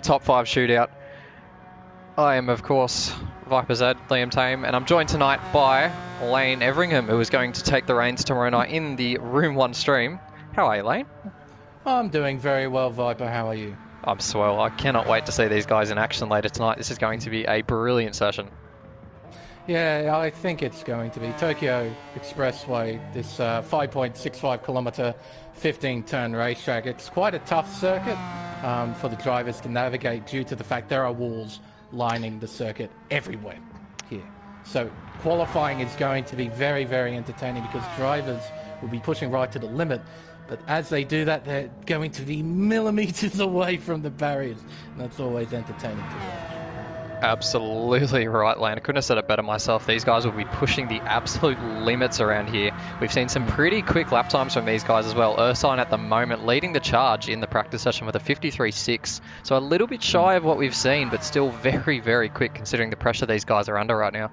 Top 5 shootout. I am, of course, Viper Z, Liam Tame, and I'm joined tonight by Lane Everingham, who is going to take the reins tomorrow night in the Room 1 stream. How are you, Lane? I'm doing very well, Viper. How are you? I'm swell. I cannot wait to see these guys in action later tonight. This is going to be a brilliant session. Yeah, I think it's going to be Tokyo Expressway, this 5.65 kilometer, 15 turn racetrack. It's quite a tough circuit for the drivers to navigate due to the fact there are walls lining the circuit everywhere here. So qualifying is going to be very, very entertaining because drivers will be pushing right to the limit. But as they do that, they're going to be millimeters away from the barriers. And that's always entertaining to watch. Absolutely right, Lane. I couldn't have said it better myself. These guys will be pushing the absolute limits around here. We've seen some pretty quick lap times from these guys as well. Ursine at the moment leading the charge in the practice session with a 53.6. So a little bit shy of what we've seen, but still very, very quick considering the pressure these guys are under right now.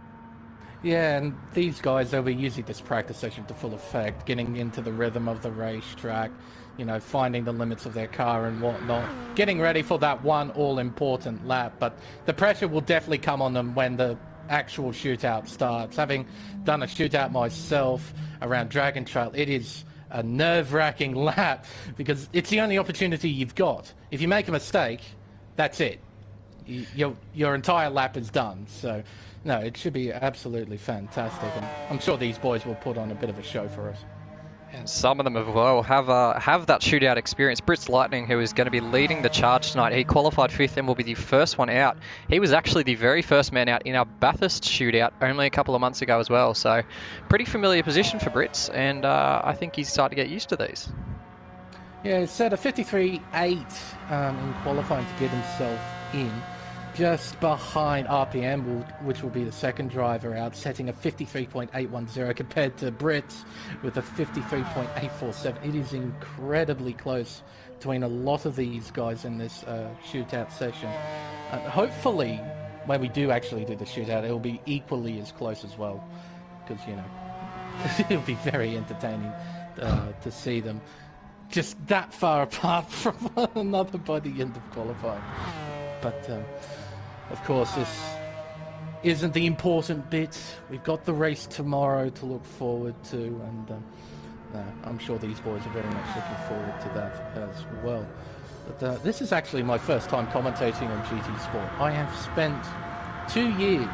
Yeah, and these guys, they'll be using this practice session to full effect, getting into the rhythm of the racetrack, you know, finding the limits of their car and whatnot, getting ready for that one all-important lap. But the pressure will definitely come on them when the actual shootout starts. Having done a shootout myself around Dragon Trail, it is a nerve-wracking lap because it's the only opportunity you've got. If you make a mistake, that's it. Your entire lap is done. So, no, it should be absolutely fantastic. And I'm sure these boys will put on a bit of a show for us. And some of them as well have that shootout experience. Brits Lightning, who is going to be leading the charge tonight, he qualified 5th and will be the first one out. He was actually the very first man out in our Bathurst shootout only a couple of months ago as well. So pretty familiar position for Brits, and I think he's starting to get used to these. Yeah, he set a 53.8 in qualifying to get himself in. Just behind RPM, which will be the second driver out, setting a 53.810 compared to Brits with a 53.847. It is incredibly close between a lot of these guys in this shootout session. Hopefully, when we do actually do the shootout, it will be equally as close as well, because, you know, it'll be very entertaining to see them just that far apart from one another by the end of qualifying. But of course, this isn't the important bit. We've got the race tomorrow to look forward to, and I'm sure these boys are very much looking forward to that as well. But this is actually my first time commentating on GT Sport. I have spent 2 years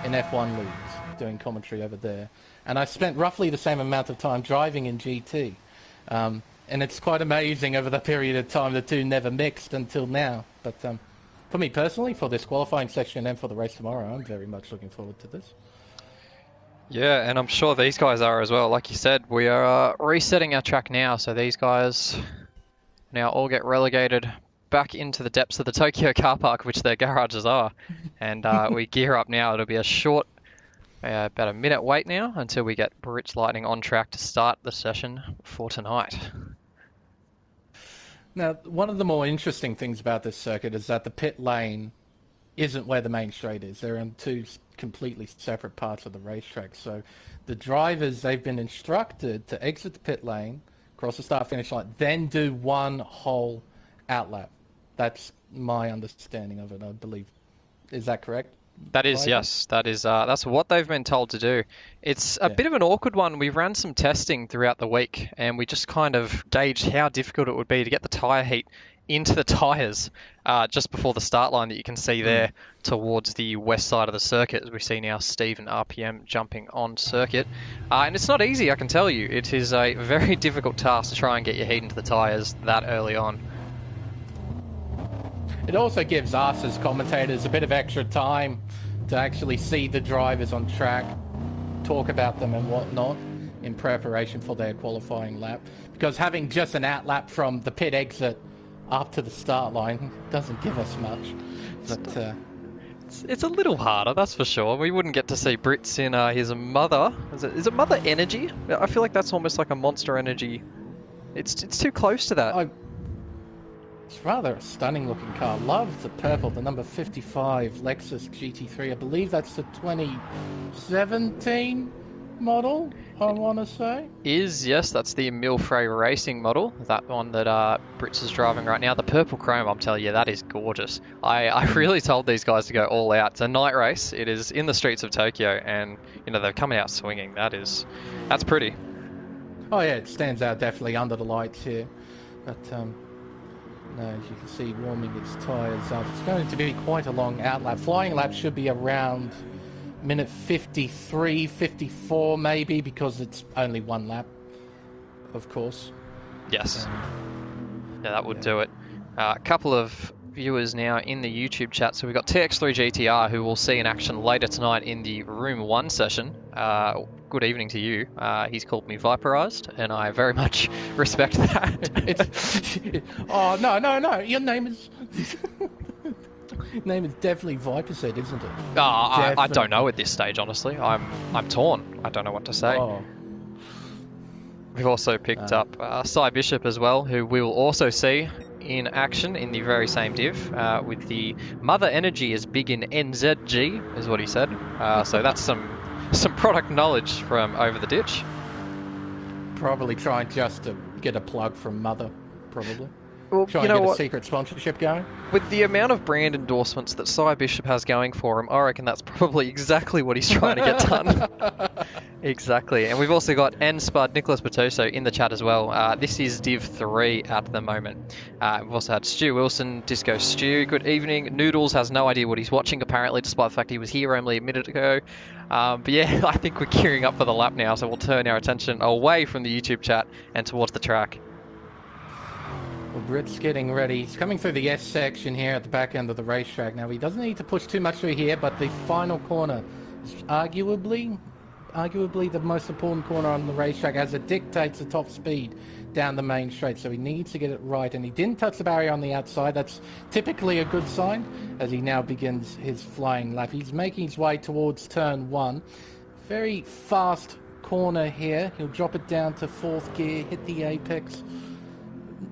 in F1 leagues doing commentary over there, and I spent roughly the same amount of time driving in GT. And it's quite amazing over the period of time the two never mixed until now. But for me personally, for this qualifying section and for the race tomorrow, I'm very much looking forward to this. Yeah, and I'm sure these guys are as well. Like you said, we are resetting our track now, so these guys now all get relegated back into the depths of the Tokyo car park, which their garages are. And we gear up now. It'll be a short, about a minute wait now until we get Brits Lightning on track to start the session for tonight. Now, one of the more interesting things about this circuit is that the pit lane isn't where the main straight is. They're in two completely separate parts of the racetrack. So the drivers, they've been instructed to exit the pit lane, cross the start-finish line, then do one whole outlap. That's my understanding of it, I believe. Is that correct? That is, yes. That is, that's what they've been told to do. It's a bit of an awkward one. We ran some testing throughout the week, and we just kind of gauged how difficult it would be to get the tyre heat into the tyres just before the start line that you can see there towards the west side of the circuit, as we see now Steve and RPM jumping on circuit. And it's not easy, I can tell you. It is a very difficult task to try and get your heat into the tyres that early on. It also gives us as commentators a bit of extra time to actually see the drivers on track, talk about them and whatnot in preparation for their qualifying lap. Because having just an outlap from the pit exit up to the start line doesn't give us much. But it's a little harder, that's for sure. We wouldn't get to see Brits in his Mother. Is it Mother Energy? I feel like that's almost like a Monster Energy. It's too close to that. It's rather a stunning looking car. Love the purple, the number 55 Lexus GT3. I believe that's the 2017 model. I want to say. Yes, that's the Mclaren Racing model, that one that Brits is driving right now. The purple chrome, I'm telling you, that is gorgeous. I really told these guys to go all out. It's a night race. It is in the streets of Tokyo, and they're coming out swinging. That's pretty. Oh yeah, it stands out definitely under the lights here. But no, as you can see, warming its tyres up. It's going to be quite a long outlap. Flying lap should be around minute 53, 54 maybe, because it's only one lap, of course. Yes. Yeah, that would do it. A couple of viewers now in the YouTube chat. So we've got TX3 GTR, who we'll see in action later tonight in the Room 1 session. Good evening to you. He's called me Viperized, and I very much respect that. Oh, no. Your name is... name is definitely Viperset, isn't it? I don't know at this stage, honestly. I'm torn. I don't know what to say. Oh. We've also picked up Cy Bishop as well, who we will also see in action in the very same div, with the Mother Energy as big in NZG, is what he said. So that's some product knowledge from over the ditch. Probably trying just to get a plug from Mother, probably. Well, trying to get a secret sponsorship going. With the amount of brand endorsements that Cy Bishop has going for him, I reckon that's probably exactly what he's trying to get done. Exactly. And we've also got N-Spud, Nicholas Batoso in the chat as well. This is Div 3 at the moment. We've also had Stu Wilson, Disco Stu, good evening. Noodles has no idea what he's watching, apparently, despite the fact he was here only a minute ago. But yeah, I think we're gearing up for the lap now, so we'll turn our attention away from the YouTube chat and towards the track. Well, Britt's getting ready. He's coming through the S section here at the back end of the racetrack. Now, he doesn't need to push too much through here, but the final corner is arguably the most important corner on the racetrack, as it dictates the top speed down the main straight. So he needs to get it right, and he didn't touch the barrier on the outside. That's typically a good sign as he now begins his flying lap. He's making his way towards turn 1. Very fast corner here. He'll drop it down to 4th gear, hit the apex,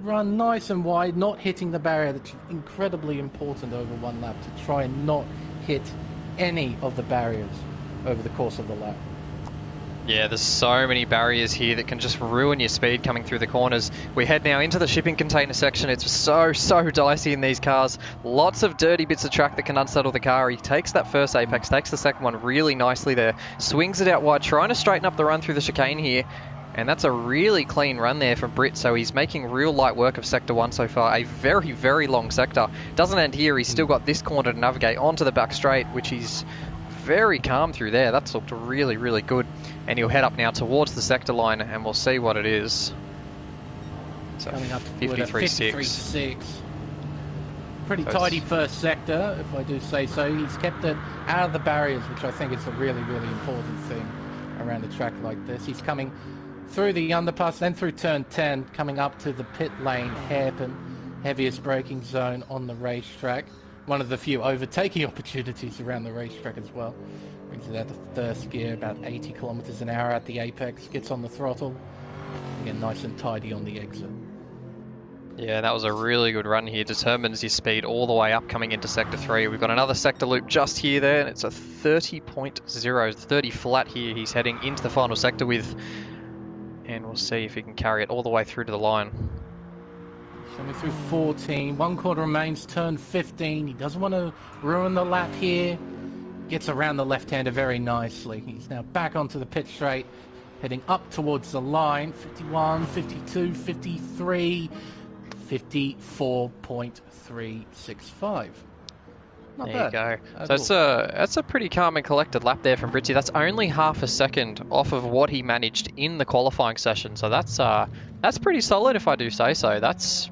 run nice and wide, not hitting the barrier. That's incredibly important over one lap, to try and not hit any of the barriers over the course of the lap. Yeah, there's so many barriers here that can just ruin your speed coming through the corners. We head now into the shipping container section. It's so dicey in these cars. Lots of dirty bits of track that can unsettle the car. He takes that first apex, takes the second one really nicely there, swings it out wide, trying to straighten up the run through the chicane here. And that's a really clean run there from Britt, so he's making real light work of Sector 1 so far. A very long sector. Doesn't end here, he's still got this corner to navigate onto the back straight, which he's very calm through there. That's looked really good. And he'll head up now towards the sector line, and we'll see what it is. So coming up 53.6. Pretty tidy first sector, if I do say so. He's kept it out of the barriers, which I think is a really important thing around a track like this. He's coming through the underpass, then through turn 10, coming up to the pit lane hairpin, heaviest braking zone on the racetrack. One of the few overtaking opportunities around the racetrack as well. Brings it out to first gear, about 80 kilometers an hour at the apex, gets on the throttle, again nice and tidy on the exit. Yeah, that was a really good run here. Determines his speed all the way up coming into Sector 3. We've got another sector loop just here there, and it's a 30.0, 30 flat here he's heading into the final sector with. And we'll see if he can carry it all the way through to the line. Coming through 14, one quarter remains, turn 15. He doesn't want to ruin the lap here. Gets around the left-hander very nicely. He's now back onto the pit straight, heading up towards the line. 51, 52, 53, 54.365. Not there bad. You go. So that's a pretty calm and collected lap there from Britzy. That's only half a second off of what he managed in the qualifying session. So that's pretty solid, if I do say so. That's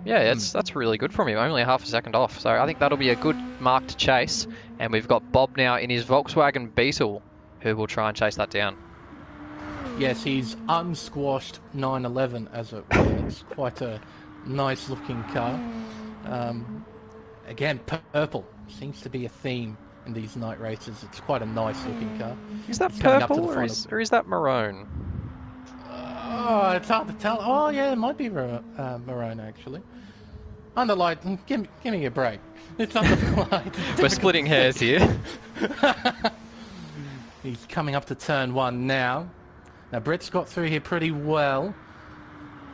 really good from him. Only a half a second off. So I think that'll be a good mark to chase. And we've got Bob now in his Volkswagen Beetle, who will try and chase that down. Yes, he's unsquashed 911, as it were. It's quite a nice looking car. Again, purple seems to be a theme in these night races. It's quite a nice looking car. Is that purple or is that maroon? Oh, it's hard to tell. Oh yeah, it might be maroon actually. Under light, give me a break. It's under the light. We're splitting hairs here. He's coming up to turn 1 now. Now, Britt's got through here pretty well.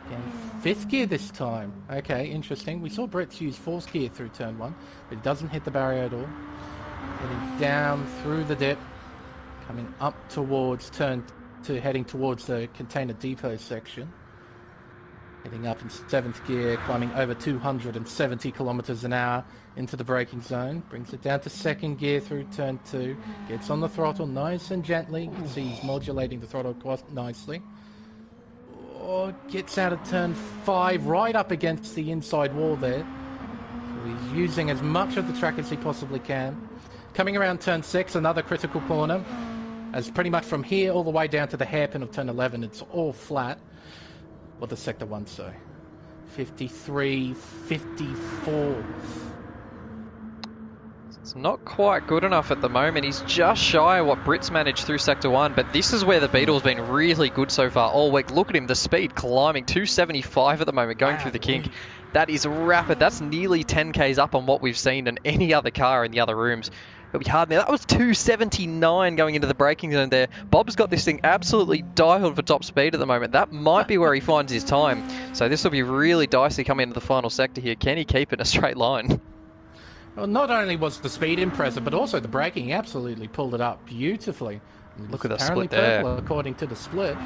Again, 5th gear this time. Okay, interesting. We saw Britt use 4th gear through turn 1, but it doesn't hit the barrier at all. Heading down through the dip, coming up towards turn 2, heading towards the container depot section. Heading up in 7th gear, climbing over 270 kilometers an hour into the braking zone. Brings it down to 2nd gear through turn 2. Gets on the throttle nice and gently. You can see he's modulating the throttle quite nicely. Oh, gets out of turn 5, right up against the inside wall there. So he's using as much of the track as he possibly can. Coming around turn 6, another critical corner. As pretty much from here all the way down to the hairpin of turn 11, it's all flat. What does Sector 1 say? 53, 54. It's not quite good enough at the moment. He's just shy of what Britt's managed through Sector 1, but this is where the Beetle's been really good so far all week. Look at him, the speed climbing, 275 at the moment, going through the kink. That is rapid. That's nearly 10 Ks up on what we've seen in any other car in the other rooms. It'll be hard now. That was 279 going into the braking zone there. Bob's got this thing absolutely dialed for top speed at the moment. That might be where he finds his time. So this will be really dicey coming into the final sector here. Can he keep it in a straight line? Well, not only was the speed impressive, but also the braking. He absolutely pulled it up beautifully. Look at the apparently split there. purple, according to the split.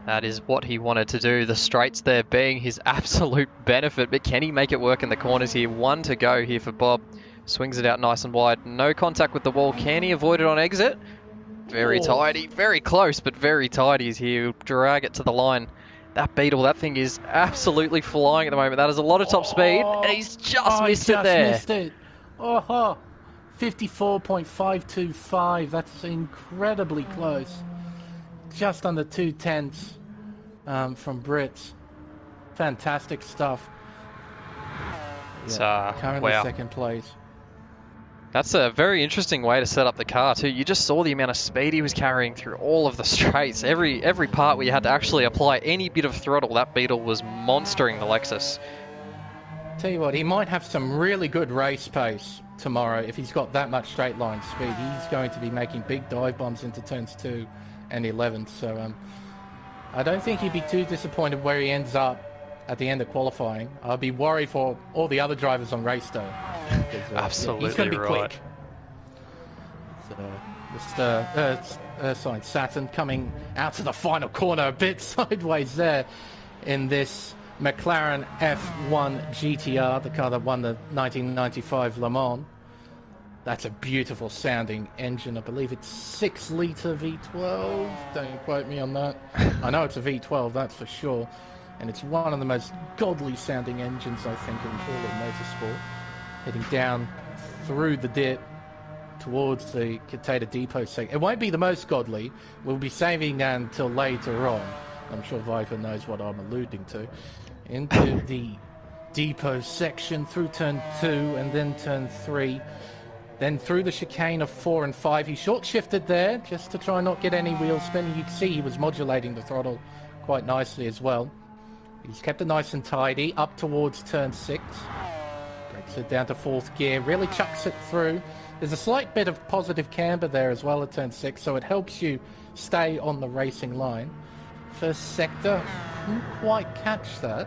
That is what he wanted to do. The straights there being his absolute benefit. But can he make it work in the corners here? 1 to go here for Bob. Swings it out nice and wide. No contact with the wall. Can he avoid it on exit? Very tidy. Very close, but very tidy is here. He'll drag it to the line. That Beetle, that thing is absolutely flying at the moment. That is a lot of top speed, and he's just missed it there. Missed it. 54.525. That's incredibly close. Just under 2/10 from Brits. Fantastic stuff. Yeah, currently wow. 2nd place. That's a very interesting way to set up the car too. You just saw the amount of speed he was carrying through all of the straights. Every part where you had to actually apply any bit of throttle, that Beetle was monstering the Lexus. Tell you what, he might have some really good race pace tomorrow if he's got that much straight line speed. He's going to be making big dive bombs into turns 2 and 11. So I don't think he'd be too disappointed where he ends up at the end of qualifying. I'll be worried for all the other drivers on race day. Absolutely, he's going to be right. quick. So, Saturn coming out to the final corner a bit sideways there in this Mclaren F1 Gtr, the car that won the 1995 Le Mans. That's a beautiful sounding engine. I believe it's 6-litre V12. Don't quote me on that. I know it's a V12, that's for sure. And it's one of the most godly sounding engines, I think, in all of motorsport. Heading down through the dip towards the container depot section. It won't be the most godly. We'll be saving that until later on. I'm sure Viper knows what I'm alluding to. Into the depot section, through turn 2 and then turn 3. Then through the chicane of 4 and 5. He short-shifted there just to try and not get any wheel spin. You can see he was modulating the throttle quite nicely as well. He's kept it nice and tidy up towards turn 6. Breaks it down to 4th gear. Really chucks it through. There's a slight bit of positive camber there as well at turn 6, so it helps you stay on the racing line. First sector, couldn't quite catch that,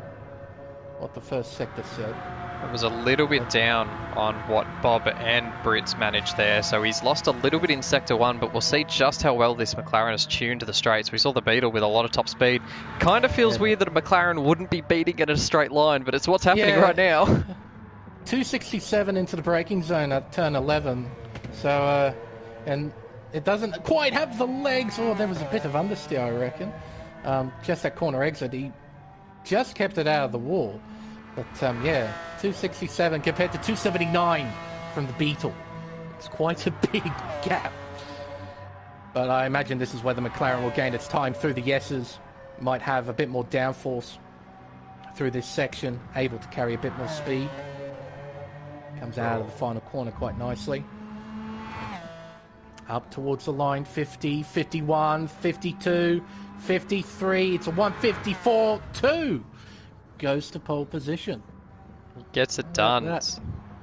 what the first sector said. It was a little bit down on what Bob and Brits managed there, so he's lost a little bit in Sector 1, but we'll see just how well this McLaren is tuned to the straights. We saw the Beetle with a lot of top speed. Kind of feels weird that a McLaren wouldn't be beating it in a straight line, but it's what's happening right now. 267 into the braking zone at turn 11, so, and it doesn't quite have the legs. Oh, there was a bit of understeer, I reckon. Just that corner exit, he just kept it out of the wall. But yeah, 267 compared to 279 from the Beetle. It's quite a big gap. But I imagine this is where the McLaren will gain its time through the yeses. Might have a bit more downforce through this section, able to carry a bit more speed. Comes out of the final corner quite nicely. Up towards the line, 50, 51, 52, 53. It's a 154.2. Goes to pole position. He gets it done.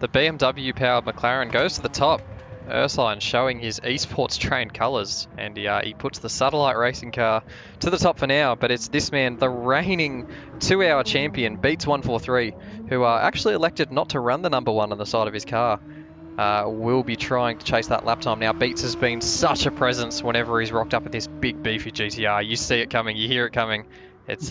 The BMW powered McLaren goes to the top. Ursine showing his esports trained colours, and he puts the satellite racing car to the top for now. But it's this man, the reigning 2-hour champion, Beats 143, who actually elected not to run the number 1 on the side of his car. Will be trying to chase that lap time now. Beats has been such a presence whenever he's rocked up with this big beefy GTR. You see it coming, you hear it coming. It's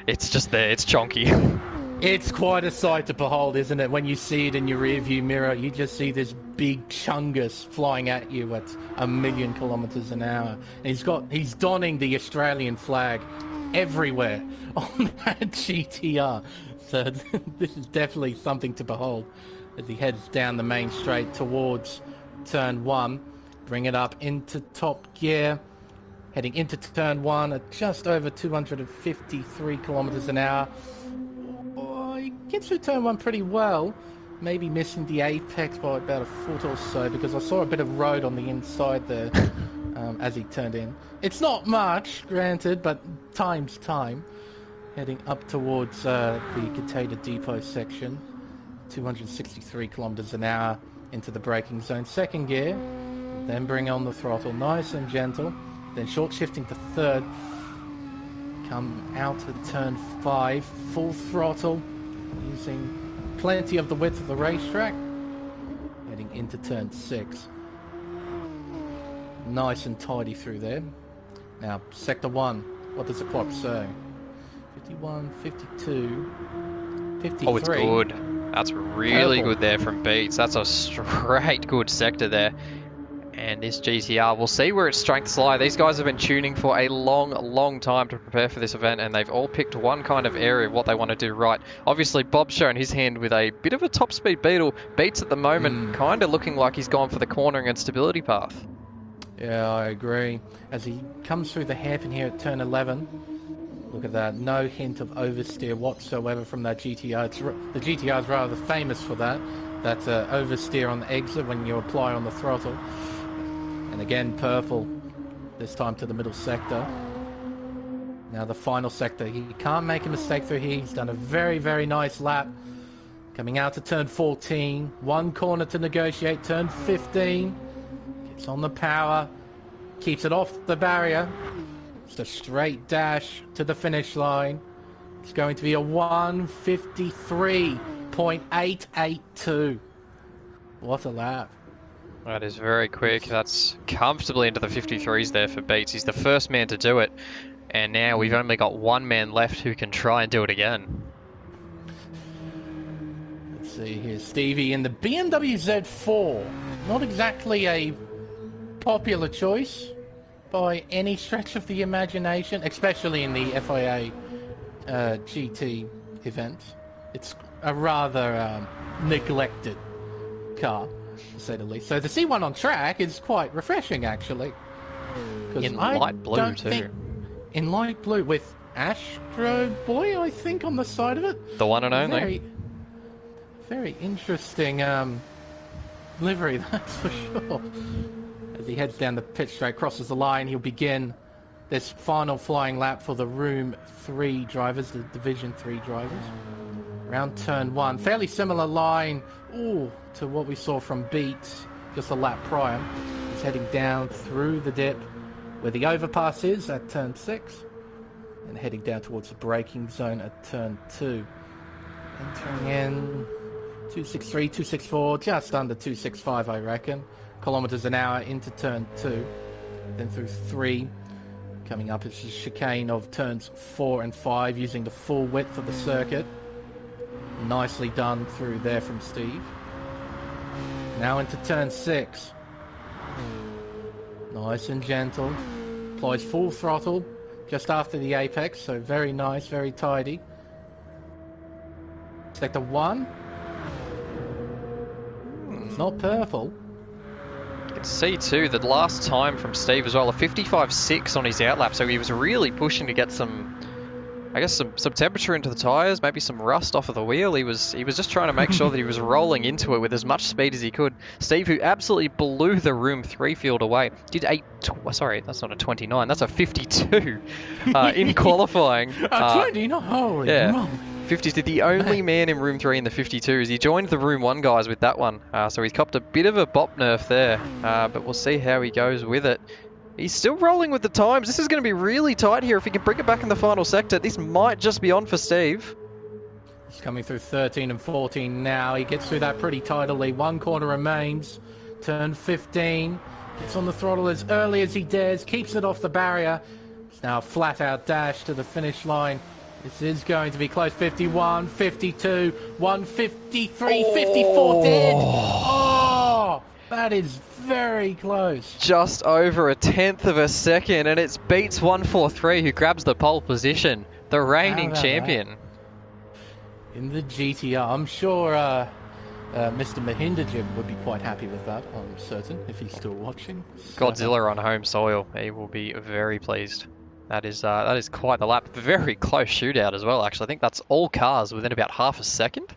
it's just there. It's chonky. It's quite a sight to behold, isn't it? When you see it in your rearview mirror, you just see this big chungus flying at you at 1,000,000 kilometers an hour. And he's donning the Australian flag everywhere on that GTR. So this is definitely something to behold as he heads down the main straight towards turn 1. Bring it up into top gear. Heading into turn 1 at just over 253 kilometers an hour. He gets through turn 1 pretty well, maybe missing the apex by about a foot or so, because I saw a bit of road on the inside there as he turned in. It's not much, granted, but time's time. Heading up towards the Gtr depot section, 263 kilometers an hour into the braking zone. Second gear, then bring on the throttle, nice and gentle, then short shifting to third. Come out of turn 5, full throttle, using plenty of the width of the racetrack. Heading into turn 6. Nice and tidy through there. Now, sector 1, what does the clock say? 51, 52, 53. Oh, it's good. That's really good there from Beats. That's a straight good sector there. And this GTR, we'll see where its strengths lie. These guys have been tuning for a long time to prepare for this event, and they've all picked one kind of area of what they want to do right. Obviously, Bob's shown his hand with a bit of a top-speed Beetle. Beats at the moment kind of looking like he's gone for the cornering and stability path. Yeah, I agree. As he comes through the hairpin here at turn 11, look at that. No hint of oversteer whatsoever from that GTR. The GTR is rather famous for that. That oversteer on the exit when you apply on the throttle. And again, purple, this time to the middle sector. Now the final sector. He can't make a mistake through here. He's done a very nice lap. Coming out to turn 14. One corner to negotiate. Turn 15. Gets on the power. Keeps it off the barrier. Just a straight dash to the finish line. It's going to be a 1:53.882. What a lap. That is very quick. That's comfortably into the 53s there for Beats. He's the first man to do it. And now we've only got one man left who can try and do it again. Let's see here. Stevie in the BMW Z4. Not exactly a popular choice by any stretch of the imagination, especially in the FIA GT event. It's a rather neglected car, to say the least. So to see one on track is quite refreshing, actually. In light blue, too. In light blue, with Astro Boy, I think, on the side of it. The one and only. Very interesting livery, that's for sure. As he heads down the pit straight, crosses the line, he'll begin this final flying lap for the Room 3 drivers, the Division 3 drivers. Around turn 1, fairly similar line to what we saw from Beats just a lap prior. He's heading down through the dip where the overpass is at turn 6 and heading down towards the braking zone at turn 2. Entering in 263, 264, just under 265 I reckon, kilometers an hour into turn 2. Then through 3, coming up it's a chicane of turns 4 and 5 using the full width of the circuit. Nicely done through there from Steve. Now into turn 6. Nice and gentle. Applies full throttle just after the apex, so very nice, very tidy. Sector 1. It's not purple. You can see too that last time from Steve as well, a 55.6 on his outlap, so he was really pushing to get some, I guess, some temperature into the tyres, maybe some rust off of the wheel. He was just trying to make sure that he was rolling into it with as much speed as he could. Steve, who absolutely blew the Room 3 field away, did sorry, that's not a 29, that's a 52 in qualifying. 29? Holy yeah. moly. 52, the only man in room 3 in the 52s. He joined the room 1 guys with that one, so he's copped a bit of a bop nerf there, but we'll see how he goes with it. He's still rolling with the times. This is going to be really tight here. If he can bring it back in the final sector, this might just be on for Steve. He's coming through 13 and 14 now. He gets through that pretty tidily. 1 corner remains. Turn 15. Gets on the throttle as early as he dares. Keeps it off the barrier. It's now a flat-out dash to the finish line. This is going to be close. 51, 52, 153, 54 dead. Oh, that is very close. Just over a tenth of a second, and it's Beats 143 who grabs the pole position. The reigning champion. That? In the GTR. I'm sure Mr. Mahinderjim would be quite happy with that, I'm certain, if he's still watching. Godzilla on home soil. He will be very pleased. That is quite the lap. Very close shootout as well, actually. I think that's all cars within about half a second.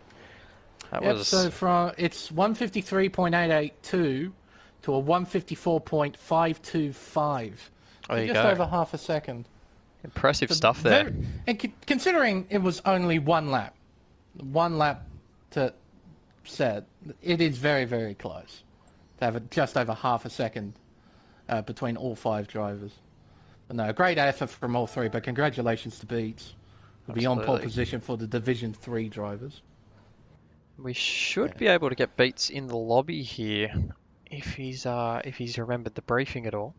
So from it's 153.882 to a 154.525. So just over half a second. Impressive stuff there. And considering it was only one lap to set, it is very, very close to have just over half a second between all 5 drivers. But no, great effort from all 3, but congratulations to Beats. We'll be on pole position for the Division 3 drivers. We should be able to get Beats in the lobby here if he's remembered the briefing at all.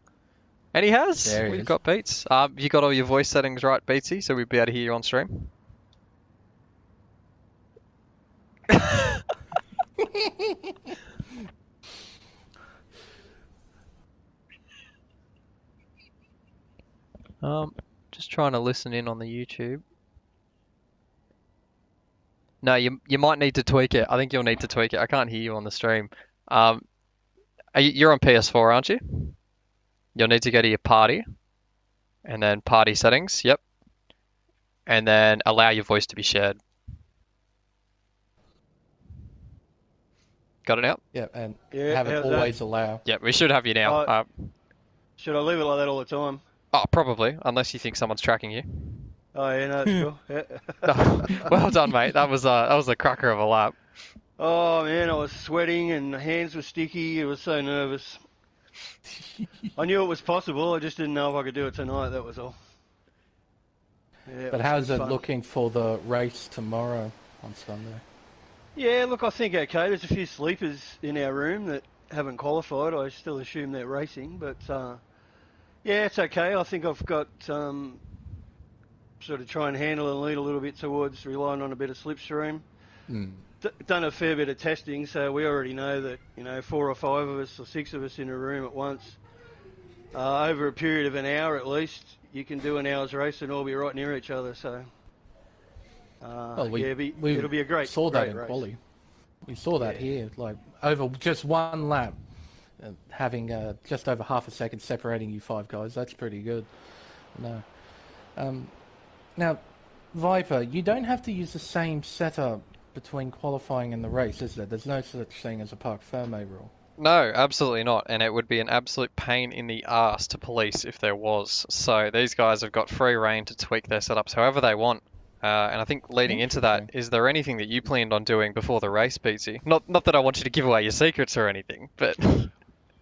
And he has. We've got Beats. You got all your voice settings right, Beatsy, so we'll be able to hear you on stream. Just trying to listen in on the YouTube. No, you might need to tweak it. I think you'll need to tweak it. I can't hear you on the stream. You're on PS4, aren't you? You'll need to go to your party, and then party settings. Yep. And then allow your voice to be shared. Got it now? Yeah, and have it always allow. Yeah, we should have you now. Should I leave it like that all the time? Oh, probably, unless you think someone's tracking you. Oh yeah, no, it's cool. Yeah. Well done, mate. That was a cracker of a lap. Oh man, I was sweating and the hands were sticky. I was so nervous. I knew it was possible. I just didn't know if I could do it tonight. That was all. Yeah, but how's it looking for the race tomorrow on Sunday? Yeah, look, I think okay. There's a few sleepers in our room that haven't qualified. I still assume they're racing, but yeah, it's okay. I think I've got sort of try and handle and lead a little bit towards relying on a bit of slipstream. Done a fair bit of testing, so we already know that 4 or 5 of us or 6 of us in a room at once, over a period of an hour at least, you can do an hour's race and all be right near each other. So it'll be a great. Saw that in race. quali. We saw that here, like over just one lap, having just over half a second separating you 5 guys. That's pretty good. No. Now, Viper, you don't have to use the same setup between qualifying and the race, is there? There's no such thing as a Parc Ferme rule. No, absolutely not, and it would be an absolute pain in the arse to police if there was. So these guys have got free reign to tweak their setups however they want. And I think leading into that, is there anything that you planned on doing before the race, Beatsy? Not that I want you to give away your secrets or anything, but...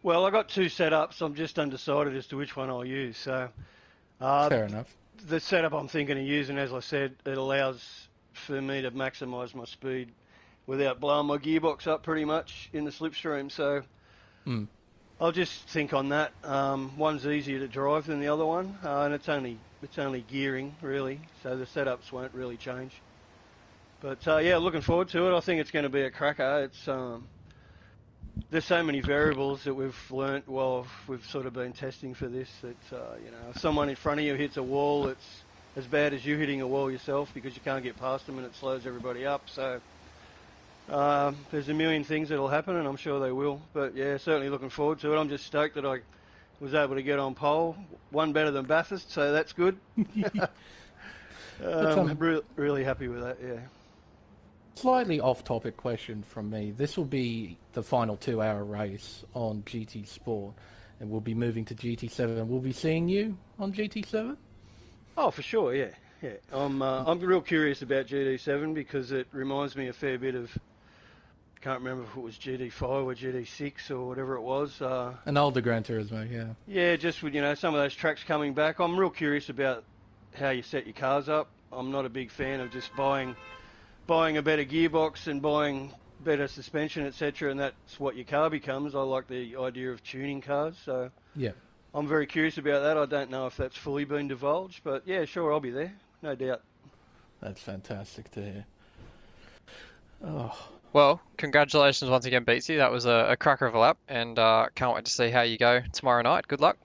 Well, I got 2 setups. I'm just undecided as to which one I'll use. So fair enough. The setup I'm thinking of using, as I said, it allows for me to maximise my speed without blowing my gearbox up pretty much in the slipstream. So I'll just think on that. One's easier to drive than the other one, and it's only gearing really, so the setups won't really change. But yeah, looking forward to it. I think it's going to be a cracker. It's there's so many variables that we've learnt while we've sort of been testing for this. That if someone in front of you hits a wall, it's as bad as you hitting a wall yourself because you can't get past them and it slows everybody up. So there's a million things that'll happen, and I'm sure they will. But yeah, certainly looking forward to it. I'm just stoked that I was able to get on pole. One better than Bathurst, so that's good. Really happy with that, yeah. Slightly off-topic question from me. This will be the final 2-hour race on GT Sport, and we'll be moving to GT7. We'll be seeing you on GT7? Oh, for sure, yeah. Yeah, I'm real curious about GT7 because it reminds me a fair bit of, can't remember if it was GT5 or GT6 or whatever it was. An older Gran Turismo, yeah. Yeah, just with some of those tracks coming back. I'm real curious about how you set your cars up. I'm not a big fan of just buying a better gearbox and buying better suspension, etc., and that's what your car becomes. I like the idea of tuning cars, so yeah, I'm very curious about that. I don't know if that's fully been divulged, but yeah, sure, I'll be there, no doubt. That's fantastic to hear. Oh. Well, congratulations once again, Beatsy. That was a cracker of a lap, and can't wait to see how you go tomorrow night. Good luck.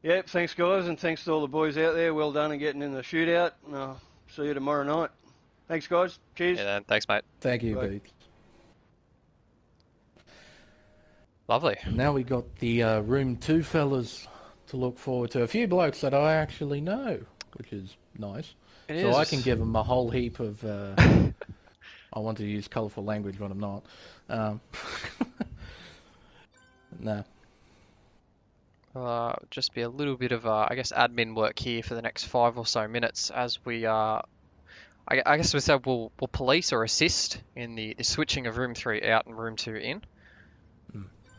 Yeah, thanks guys, and thanks to all the boys out there. Well done in getting in the shootout. I'll see you tomorrow night. Thanks guys. Cheers. Yeah, thanks, mate. Thank you, Bye. Beats. Lovely. Now we got the room 2 fellas to look forward to. A few blokes that I actually know, which is nice. I can give them a whole heap of... I want to use colourful language, but I'm not. No. Just be a little bit of, I guess, admin work here for the next 5 or so minutes as we I guess we said we'll police or assist in the switching of room 3 out and room 2 in.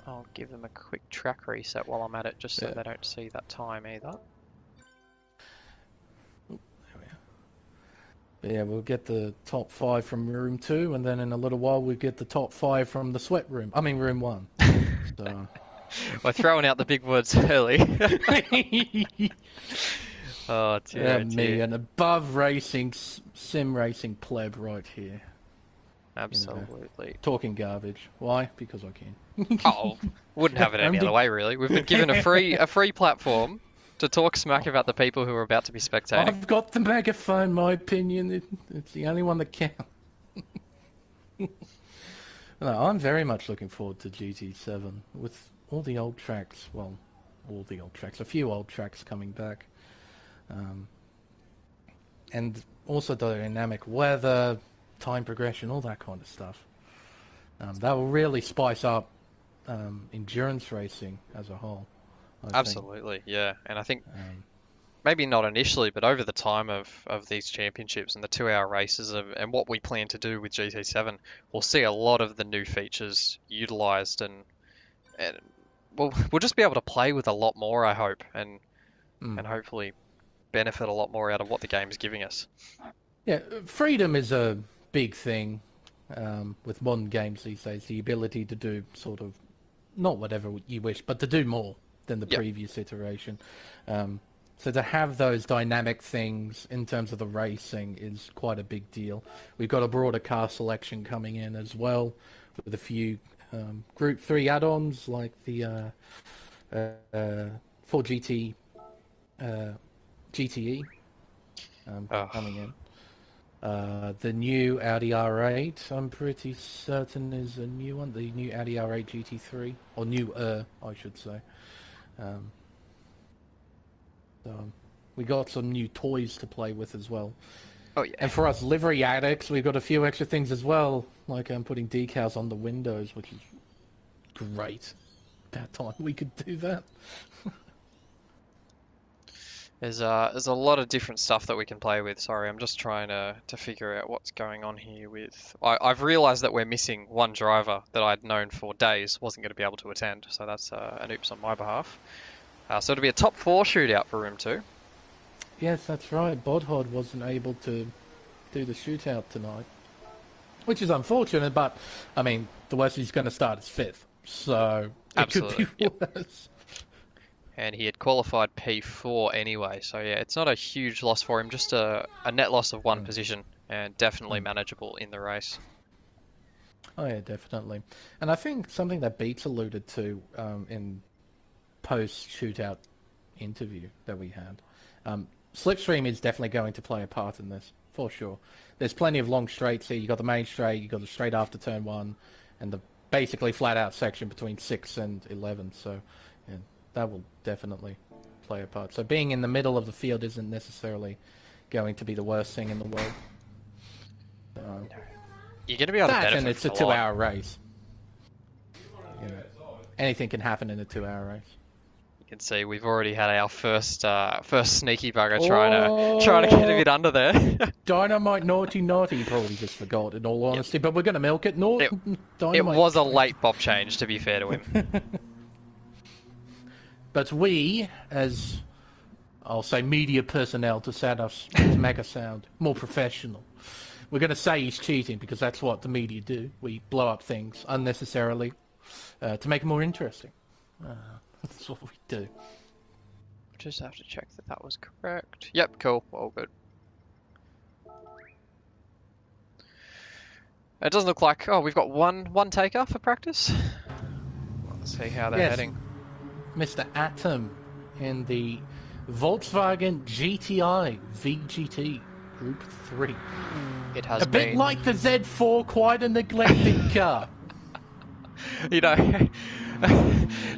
I'll give them a quick track reset while I'm at it, just so they don't see that time either. Yeah, we'll get the top 5 from room 2, and then in a little while we'll get the top 5 from the sweat room. I mean, room 1. So. We're throwing out the big words early. Oh, dear, me, an above racing, sim racing pleb right here. Absolutely. Talking garbage. Why? Because I can. Oh, wouldn't have it any other way, really. We've been given a free platform to talk smack about the people who are about to be spectating. I've got the megaphone, my opinion. It's the only one that counts. No, I'm very much looking forward to GT7 with all the old tracks. Well, all the old tracks. A few old tracks coming back. And also the dynamic weather, time progression, all that kind of stuff. That will really spice up endurance racing as a whole. Absolutely, yeah. And I think maybe not initially, but over the time of these championships and the 2-hour races and what we plan to do with GT7, we'll see a lot of the new features utilised and we'll just be able to play with a lot more, I hope, and hopefully benefit a lot more out of what the game's giving us. Yeah, freedom is a big thing with modern games these days. The ability to do sort of, not whatever you wish, but to do more than the previous iteration. So to have those dynamic things in terms of the racing is quite a big deal. We've got a broader car selection coming in as well, with a few Group 3 add-ons like the 4GT GTE coming in. The new Audi R8, I'm pretty certain, is a new one. The new Audi R8 GT3, or newer, I should say. So we got some new toys to play with as well. Oh yeah. And for us livery addicts, we've got a few extra things as well, like putting decals on the windows, which is great. About time we could do that. There's a lot of different stuff that we can play with. Sorry, I'm just trying to figure out what's going on here with... I've realised that we're missing one driver that I'd known for days wasn't going to be able to attend, so that's an oops on my behalf. So it'll be a top 4 shootout for Room 2. Yes, that's right. Bodhod wasn't able to do the shootout tonight, which is unfortunate, but, I mean, the worst he's going to start is 5th, so it could be worse. And he had qualified P4 anyway, so yeah, it's not a huge loss for him, just a net loss of 1 position, and definitely manageable in the race. Oh yeah, definitely. And I think something that Beats alluded to in post-shootout interview that we had, Slipstream is definitely going to play a part in this, for sure. There's plenty of long straights here. You've got the main straight, you've got the straight after turn 1, and the basically flat-out section between 6 and 11, so... yeah. That will definitely play a part. So being in the middle of the field isn't necessarily going to be the worst thing in the world. You're going to be able to benefit and it's a 2-hour race. You know, anything can happen in a 2-hour race. You can see we've already had our first sneaky bugger trying to get a bit under there. Dynamite naughty. Probably just forgot, in all honesty, but we're going to milk it. It was a late bob change, to be fair to him. But we, as I'll say, media personnel, to make us sound more professional, we're going to say he's cheating because that's what the media do. We blow up things unnecessarily to make it more interesting. That's what we do. Just have to check that was correct. Yep, cool. All good. It doesn't look like... Oh, we've got one taker for practice. Let's see how they're heading. Mr. Atom in the Volkswagen GTI VGT Group 3. It has been... A bit like the Z4, quite a neglected car. You know,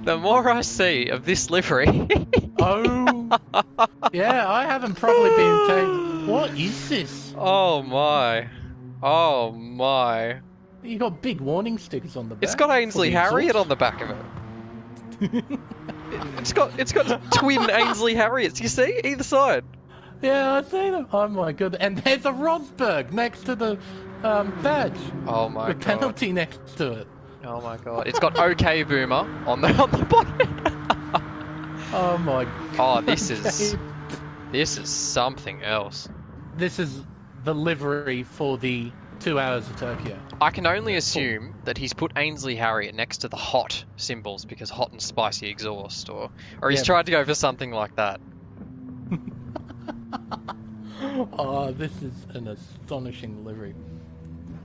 the more I see of this livery... yeah, I haven't probably been taken... What is this? Oh my. Oh my. You got big warning stickers on the back. It's got Ainsley Harriott on the back of it. It's got twin Ainsley Harriotts, you see? Either side. Yeah, I see them. Oh my god. And there's a Rosberg next to the badge. Oh my god. With penalty next to it. Oh my god. It's got OK Boomer on the bottom. Oh my god. Oh, this is something else. This is the livery for the 2 hours of Tokyo. I can only assume that he's put Ainsley Harriott next to the hot symbols because hot and spicy exhaust, or he's tried to go for something like that. Oh, this is an astonishing livery.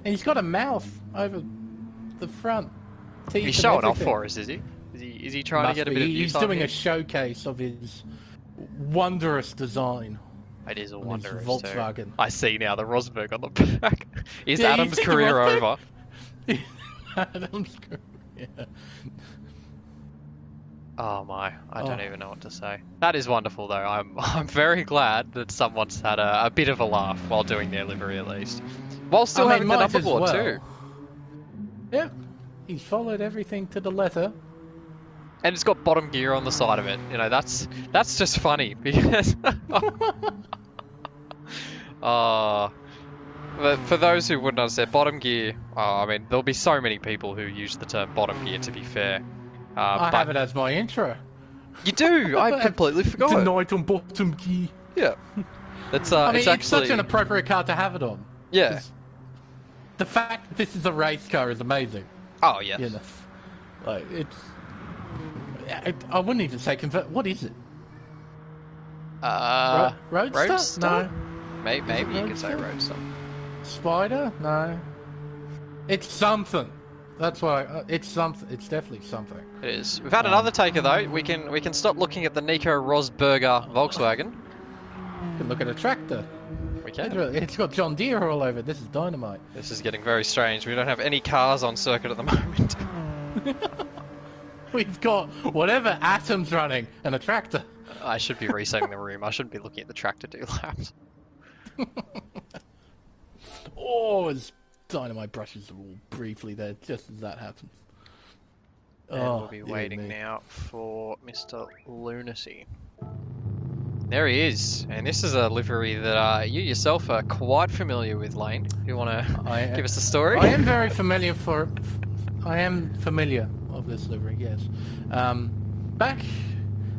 And he's got a mouth over the front. He's showing off for us, is he? Is he trying to get a bit of He's doing a showcase of his wondrous design. It is a wondrous Volkswagen. Too. I see now the Rosberg on the back. Is Adam's career over? Adam's career, yeah. Oh my, I don't even know what to say. That is wonderful though. I'm very glad that someone's had a bit of a laugh while doing their livery at least. While still having the number board too. Yep. He's followed everything to the letter. And it's got bottom gear on the side of it. You know, that's just funny because but for those who wouldn't understand, bottom gear, I mean, there'll be so many people who use the term bottom gear, to be fair. I have it as my intro. You do? I completely forgot. Tonight on bottom gear. Yeah. It's, I mean, it's such an appropriate car to have it on. Yeah. The fact that this is a race car is amazing. Oh, yes. You know, like, it's... I wouldn't even say convert. What is it? Roadster? No. Maybe you could say Roadster. Spider? No. It's something. That's why it's something. It's definitely something. It is. We've had another taker though. We can stop looking at the Nico Rosberger Volkswagen. You can look at a tractor. We can. It's got John Deere all over it. This is dynamite. This is getting very strange. We don't have any cars on circuit at the moment. We've got whatever Atom's running and a tractor. I should be resetting the room. I shouldn't be looking at the tractor do laps. Oh, his dynamite brushes the wall briefly there, just as that happens. And we'll be waiting now for Mr. Lunacy. There he is, and this is a livery that you yourself are quite familiar with, Lane. If you want to give us a story? I am very familiar I am familiar of this livery, yes. Back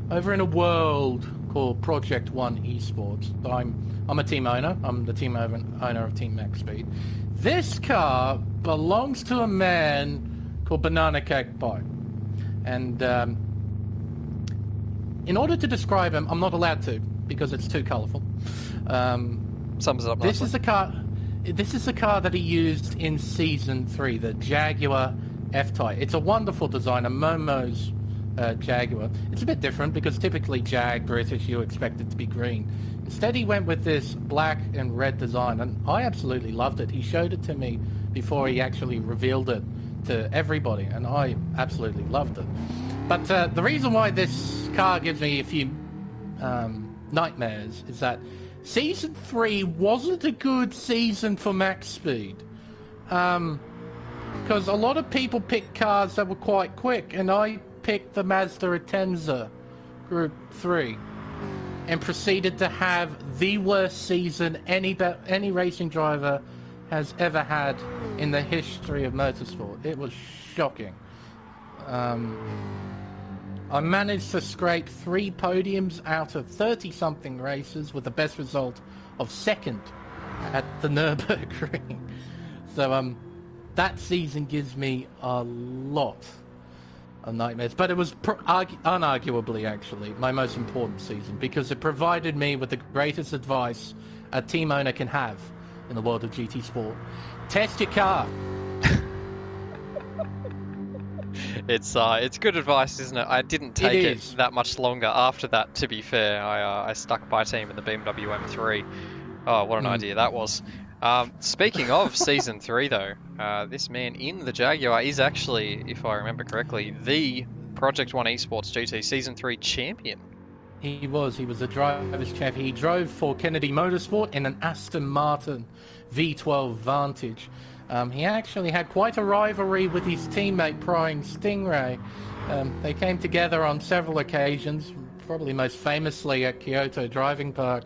over in a world called Project One Esports, I'm a team owner. I'm the team owner of Team Max Speed. This car belongs to a man called Banana Cake Pie, and in order to describe him, I'm not allowed to because it's too colourful. Sums it up nicely. This is the car that he used in Season 3, the Jaguar F-Type. It's a wonderful design, a Momo's Jaguar. It's a bit different because typically Jag, British, you expect it to be green. Instead, he went with this black and red design, and I absolutely loved it. He showed it to me before he actually revealed it to everybody, and I absolutely loved it. But the reason why this car gives me a few nightmares is that Season 3 wasn't a good season for Max Speed. Because a lot of people picked cars that were quite quick, and I picked the Mazda Atenza Group 3 and proceeded to have the worst season any racing driver has ever had in the history of motorsport. It was shocking. I managed to scrape 3 podiums out of 30-something races with the best result of second at the Nürburgring. So that season gives me a lot of nightmares. But it was unarguably, actually, my most important season because it provided me with the greatest advice a team owner can have in the world of GT sport. Test your car. It's good advice, isn't it? I didn't take it that much longer after that, to be fair. I stuck by Tame in the BMW M3. Oh, what an idea that was. Speaking of Season 3, though, this man in the Jaguar is actually, if I remember correctly, the Project 1 Esports GT Season 3 champion. He was a driver's champion. He drove for Kennedy Motorsport in an Aston Martin V12 Vantage. He actually had quite a rivalry with his teammate Prying Stingray. They came together on several occasions, probably most famously at Kyoto Driving Park,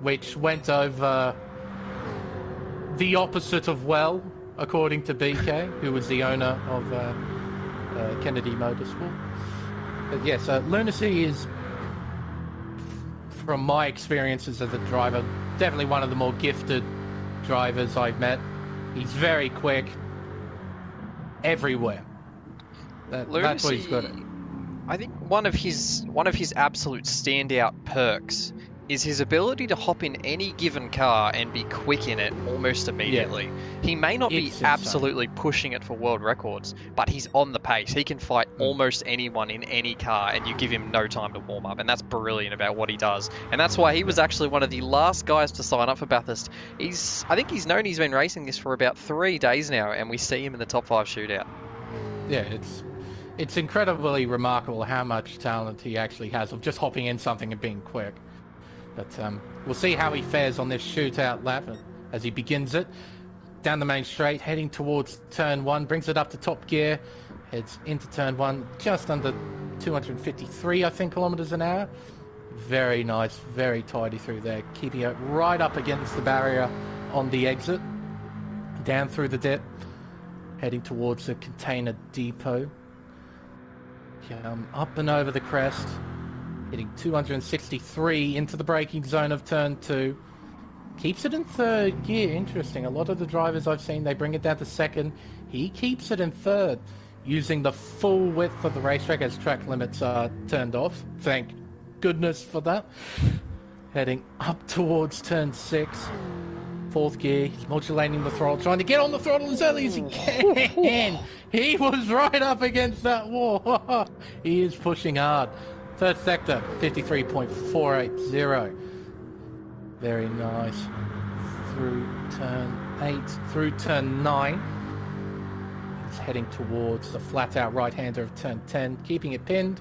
which went over the opposite of well, according to BK, who was the owner of Kennedy Motorsport. But yes, Lunacy is, from my experiences as a driver, definitely one of the more gifted drivers I've met. He's very quick, everywhere. That's what he's good at. I think one of his absolute standout perks is his ability to hop in any given car and be quick in it almost immediately. Yeah. He may not be absolutely pushing it for world records, but he's on the pace. He can fight almost anyone in any car, and you give him no time to warm up, and that's brilliant about what he does. And that's why he was actually one of the last guys to sign up for Bathurst. I think he's been racing this for about 3 days now, and we see him in the top 5 shootout. Yeah, it's incredibly remarkable how much talent he actually has of just hopping in something and being quick. But we'll see how he fares on this shootout lap as he begins it. Down the main straight, heading towards turn 1, brings it up to top gear, heads into turn 1, just under 253, I think, kilometers an hour. Very nice, very tidy through there, keeping it right up against the barrier on the exit. Down through the dip, heading towards the container depot. Up and over the crest. Hitting 263 into the braking zone of turn 2. Keeps it in 3rd gear. Interesting. A lot of the drivers I've seen, they bring it down to 2nd. He keeps it in 3rd, using the full width of the racetrack as track limits are turned off. Thank goodness for that. Heading up towards turn 6. 4th gear. He's modulating the throttle, trying to get on the throttle as early as he can. He was right up against that wall. He is pushing hard. 3rd sector, 53.480. Very nice. Through turn 8, through turn 9. He's heading towards the flat-out right-hander of turn 10, keeping it pinned.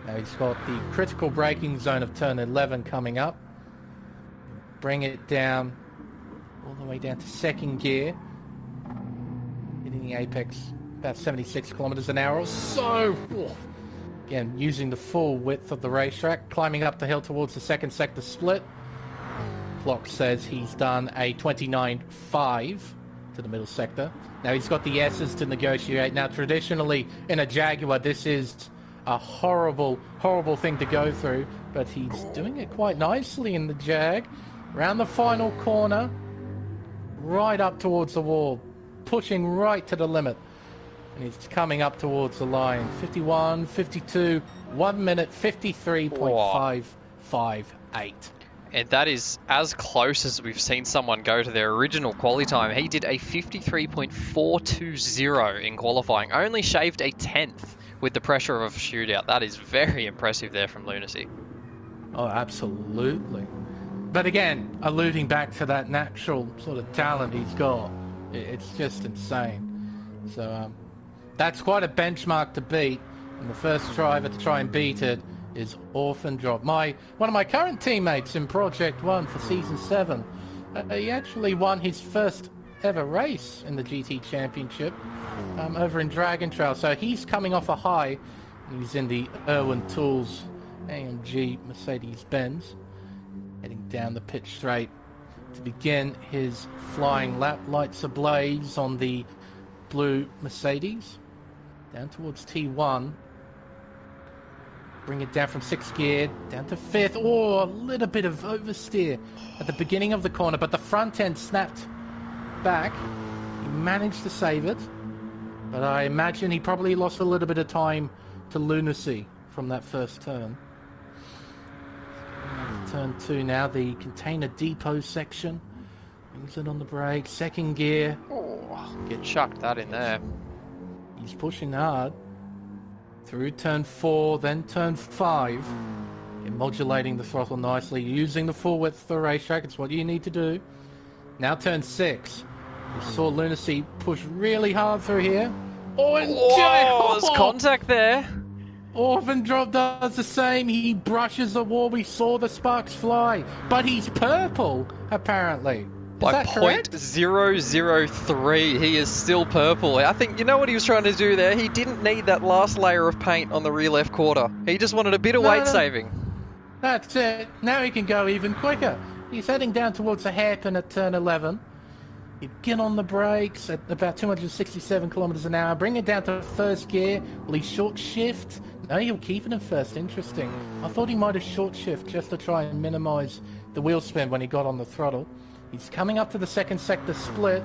Now he's got the critical braking zone of turn 11 coming up. Bring it down, all the way down to 2nd gear. Hitting the apex about 76 kilometers an hour or so. Again, using the full width of the racetrack, climbing up the hill towards the 2nd sector split. Clock says he's done a 29.5 to the middle sector. Now he's got the S's to negotiate. Now traditionally in a Jaguar this is a horrible, horrible thing to go through, but he's doing it quite nicely in the Jag. Round the final corner, right up towards the wall, pushing right to the limit. And he's coming up towards the line. 51, 52, 1 minute, 53.558. And that is as close as we've seen someone go to their original quali time. He did a 53.420 in qualifying. Only shaved a 10th with the pressure of a shootout. That is very impressive there from Lunacy. Oh, absolutely. But again, alluding back to that natural sort of talent he's got, it's just insane. So, that's quite a benchmark to beat, and the first driver to try and beat it is Orphan Drop. One of my current teammates in Project 1 for Season 7, he actually won his first ever race in the GT Championship over in Dragon Trail, so he's coming off a high He's in the Irwin Tools AMG Mercedes-Benz, heading down the pitch straight to begin his flying lap. Lights ablaze on the blue Mercedes. Down towards T1. Bring it down from 6th gear, down to 5th. Oh, a little bit of oversteer at the beginning of the corner, but the front end snapped back. He managed to save it, but I imagine he probably lost a little bit of time to lunacy from that first turn. Turn 2 now, the container depot section. Brings it on the brake, 2nd gear. Oh, get chucked that in there. He's pushing hard. Through turn 4, then turn 5. You're modulating the throttle nicely, using the full width of the racetrack. It's what you need to do. Now turn 6. You saw Lunacy push really hard through here. Oh, and there's contact there. Orphandrop does the same. He brushes the wall. We saw the sparks fly. But he's purple, apparently. By .003, he is still purple. I think, you know what he was trying to do there? He didn't need that last layer of paint on the rear left quarter. He just wanted a bit of weight saving. That's it. Now he can go even quicker. He's heading down towards the hairpin at turn 11. You get on the brakes at about 267 kilometers an hour. Bring it down to 1st gear. Will he short shift? No, he'll keep it in 1st. Interesting. I thought he might have short shift just to try and minimize the wheel spin when he got on the throttle. He's coming up to the 2nd sector split.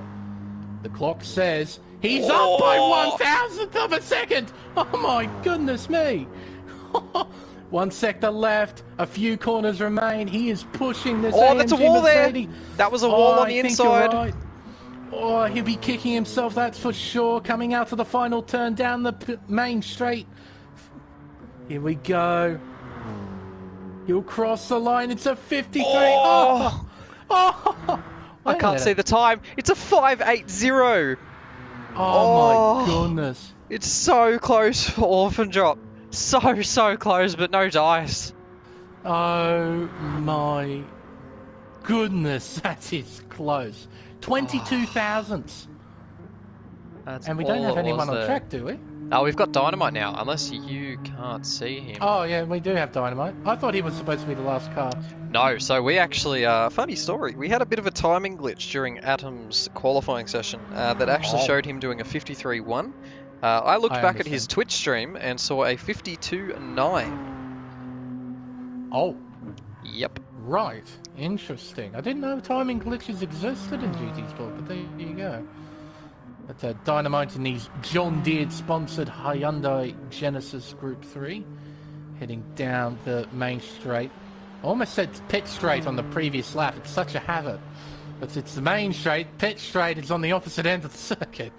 The clock says he's up by 1,000th of a second. Oh my goodness me. 1 sector left. A few corners remain. He is pushing this AMG that's a wall Mercedes. there. That was a wall on the inside. Right. Oh, he'll be kicking himself, that's for sure. Coming out to the final turn down the main straight. Here we go. He'll cross the line. It's a 53. Oh. I can't see the time. It's a 5.80. Oh my goodness. It's so close for Orphandrop. So close, but no dice. Oh my goodness, that is close. 22 thousandths. And we don't have anyone on track, do we? Oh, we've got Dynamite now, unless you can't see him. Oh yeah, we do have Dynamite. I thought he was supposed to be the last car. No, so we actually, funny story, we had a bit of a timing glitch during Atom's qualifying session that actually showed him doing a 53.1. I looked back at his Twitch stream and saw a 52.9. Oh. Yep. Right. Interesting. I didn't know timing glitches existed in GT Sport, but there you go. But Dynamite in these John Deere-sponsored Hyundai Genesis Group 3. Heading down the main straight. I almost said pit straight on the previous lap. It's such a habit. But it's the main straight. Pit straight is on the opposite end of the circuit.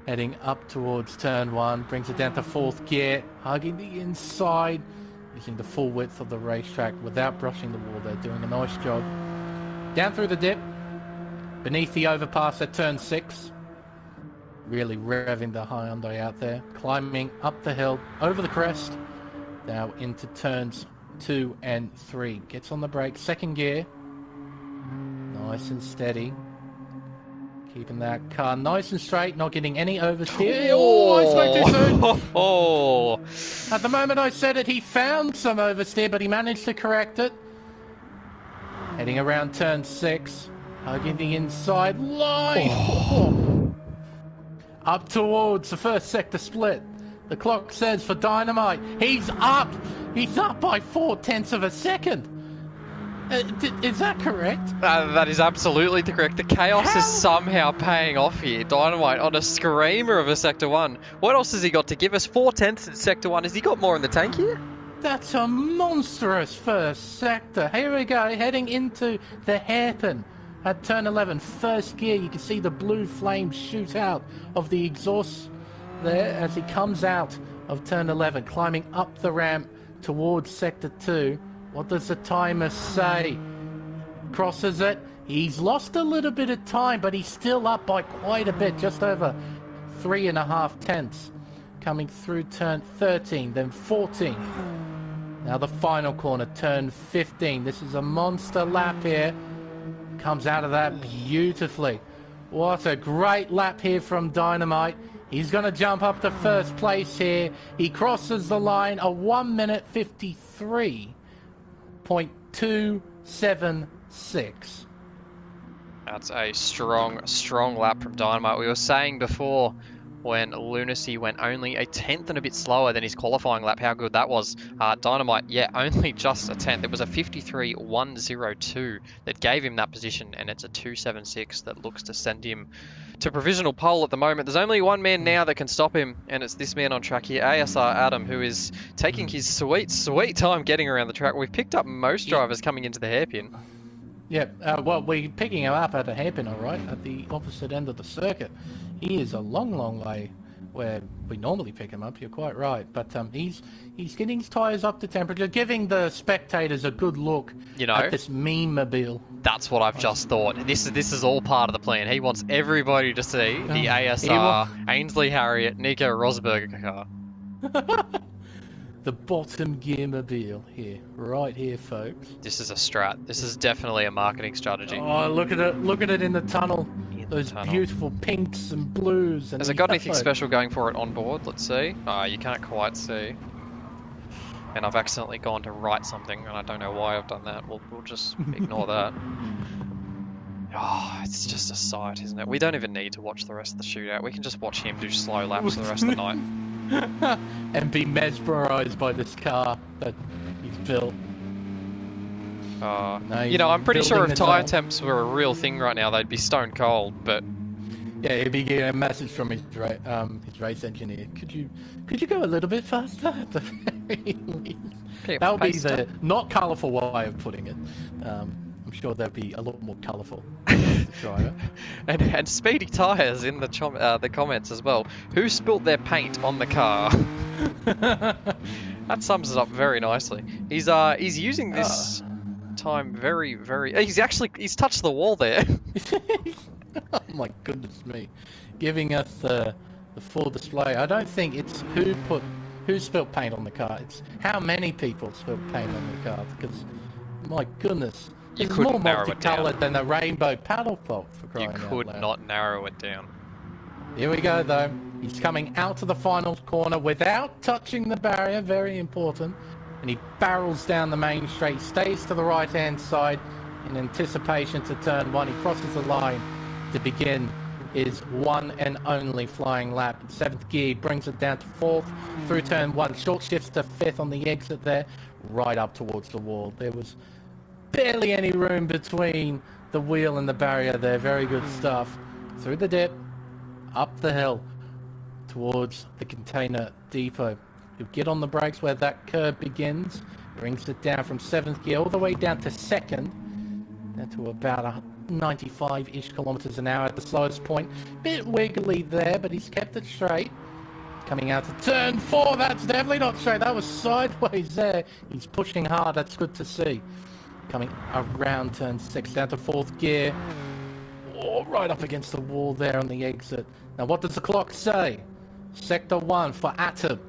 Heading up towards turn 1. Brings it down to 4th gear. Hugging the inside. Using the full width of the racetrack without brushing the wall. They're doing a nice job. Down through the dip. Beneath the overpass at turn 6. Really revving the Hyundai out there. Climbing up the hill. Over the crest. Now into turns 2 and 3. Gets on the brake. 2nd gear. Nice and steady. Keeping that car nice and straight. Not getting any oversteer. Oh, I spoke too soon. At the moment I said it, he found some oversteer, but he managed to correct it. Heading around turn 6. Hugging the inside line. Up towards the 1st sector split. The clock says for Dynamite, he's up. He's up by 0.4 of a second. Is that correct? That is absolutely correct. The chaos is somehow paying off here. Dynamite on a screamer of a Sector 1. What else has he got to give us? 0.4 in Sector 1. Has he got more in the tank here? That's a monstrous 1st sector. Here we go, heading into the hairpin. At turn 11, 1st gear, you can see the blue flame shoot out of the exhaust there as he comes out of turn 11, climbing up the ramp towards Sector 2. What does the timer say? Crosses it. He's lost a little bit of time, but he's still up by quite a bit, just over 3.5 tenths. Coming through turn 13, then 14. Now the final corner, turn 15. This is a monster lap here. Comes out of that beautifully. What a great lap here from Dynamite. He's going to jump up to first place here. He crosses the line a 1 minute 53.276. That's a strong lap from Dynamite. We were saying before when Lunacy went only a tenth and a bit slower than his qualifying lap, how good that was. Dynamite, yeah, only just a tenth. It was a 53.102 that gave him that position, and it's a 2.76 that looks to send him to provisional pole at the moment. There's only one man now that can stop him, and it's this man on track here, ASR Adam, who is taking his sweet time getting around the track. We've picked up most drivers coming into the hairpin. Yeah, well, we're picking him up at the hairpin, all right, at the opposite end of the circuit. He is a long way where we normally pick him up. You're quite right, but he's getting his tyres up to temperature, giving the spectators a good look at this meme-mobile. That's what I've just thought. This is all part of the plan. He wants everybody to see the ASR Ainsley Harriott Nico Rosberg car. The bottom gear mobile here, right here, folks. This is a strat. This is definitely a marketing strategy. Oh, look at it! Look at it in the tunnel. Those beautiful pinks and blues. And has it got anything special going for it on board? Let's see. Oh, you can't quite see. And I've accidentally gone to write something, and I don't know why I've done that. We'll just ignore that. Oh, it's just a sight, isn't it? We don't even need to watch the rest of the shootout. We can just watch him do slow laps the rest of the night. And be mesmerised by this car that he's built. I'm pretty sure if tyre temps were a real thing right now, they'd be stone cold. But yeah, he'd be getting a message from his race engineer. Could you go a little bit faster? At the very least? That would be the not colourful way of putting it. I'm sure that'd be a lot more colourful. and speedy tyres in the comments as well. Who spilt their paint on the car? That sums it up very nicely. He's using this time very. He's touched the wall there. Oh my goodness me, giving us the full display. I don't think it's who spilt paint on the car. It's how many people spilt paint on the car, because my goodness. It's more multicolored than a rainbow paddle fault, for crying out loud. You could not narrow it down. Here we go, though. He's coming out to the final corner without touching the barrier, very important. And he barrels down the main straight, stays to the right-hand side in anticipation to turn one. He crosses the line to begin his one and only flying lap. In seventh gear, brings it down to fourth through turn one. Short shifts to fifth on the exit there, right up towards the wall. There was barely any room between the wheel and the barrier there. Very good stuff. Through the dip, up the hill, towards the container depot. He'll get on the brakes where that curve begins. Brings it down from 7th gear all the way down to 2nd. Down to about 95-ish kilometers an hour at the slowest point. Bit wiggly there, but he's kept it straight. Coming out to turn 4. That's definitely not straight. That was sideways there. He's pushing hard. That's good to see. Coming around turn 6 down to 4th gear. Oh, right up against the wall there on the exit. Now what does the clock say? Sector 1 for Atom.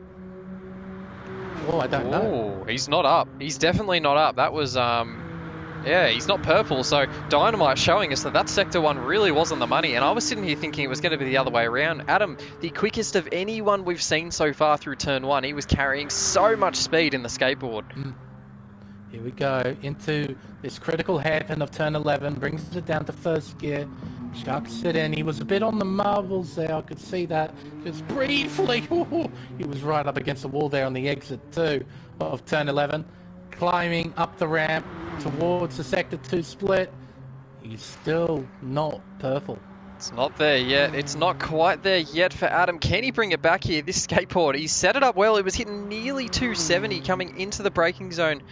Oh, I don't know. Oh, he's not up. He's definitely not up. That was, yeah, he's not purple. So Dynamite showing us that Sector 1 really was on the money. And I was sitting here thinking it was going to be the other way around. Adam, the quickest of anyone we've seen so far through turn 1. He was carrying so much speed in the skateboard. Here we go into this critical hairpin of turn 11, brings it down to 1st gear, chucks it in. He was a bit on the marbles there, I could see that just briefly. He was right up against the wall there on the exit too of turn 11, climbing up the ramp towards the sector 2 split. He's still not purple. It's not there yet. It's not quite there yet for Adam. Can he bring it back here? This skateboard, he set it up well. It was hitting nearly 270 coming into the braking zone.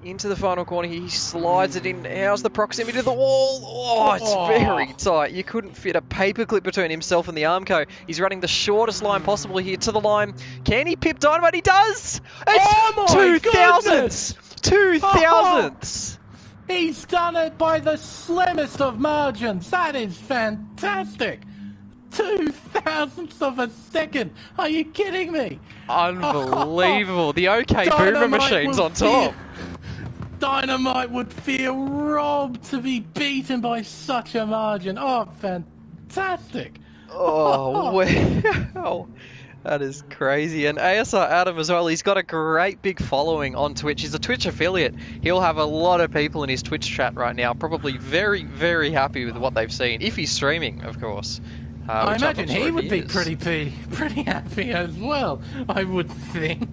Into the final corner, he slides it in. How's the proximity to the wall? Oh, it's very tight. You couldn't fit a paperclip between himself and the Armco. He's running the shortest line possible here to the line. Can he pip Dynamite? He does! It's 2,000ths! 2,000ths! He's done it by the slimmest of margins. That is fantastic. 2,000ths of a second. Are you kidding me? Unbelievable. The OK Boomer machine's on top. Dynamite would feel robbed to be beaten by such a margin. Oh, fantastic. Oh, wow. That is crazy. And ASR Adam as well, he's got a great big following on Twitch. He's a Twitch affiliate. He'll have a lot of people in his Twitch chat right now, probably very, very happy with what they've seen. If he's streaming, of course. I imagine he would be is. pretty happy as well, I would think.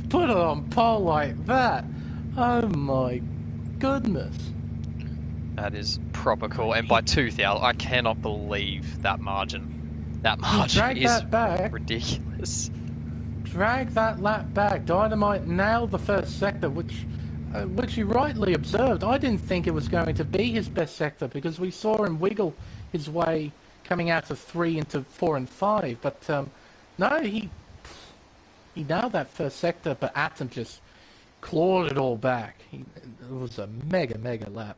Put it on poll like that. Oh my goodness. That is proper cool. And by 2,000, I cannot believe that margin. That margin is that back. ridiculous. Drag that lap back. Dynamite nailed the first sector, which you rightly observed. I didn't think it was going to be his best sector because we saw him wiggle his way coming out of 3 into 4 and 5. But no, he nailed that first sector, but Atom just clawed it all back. It was a mega lap.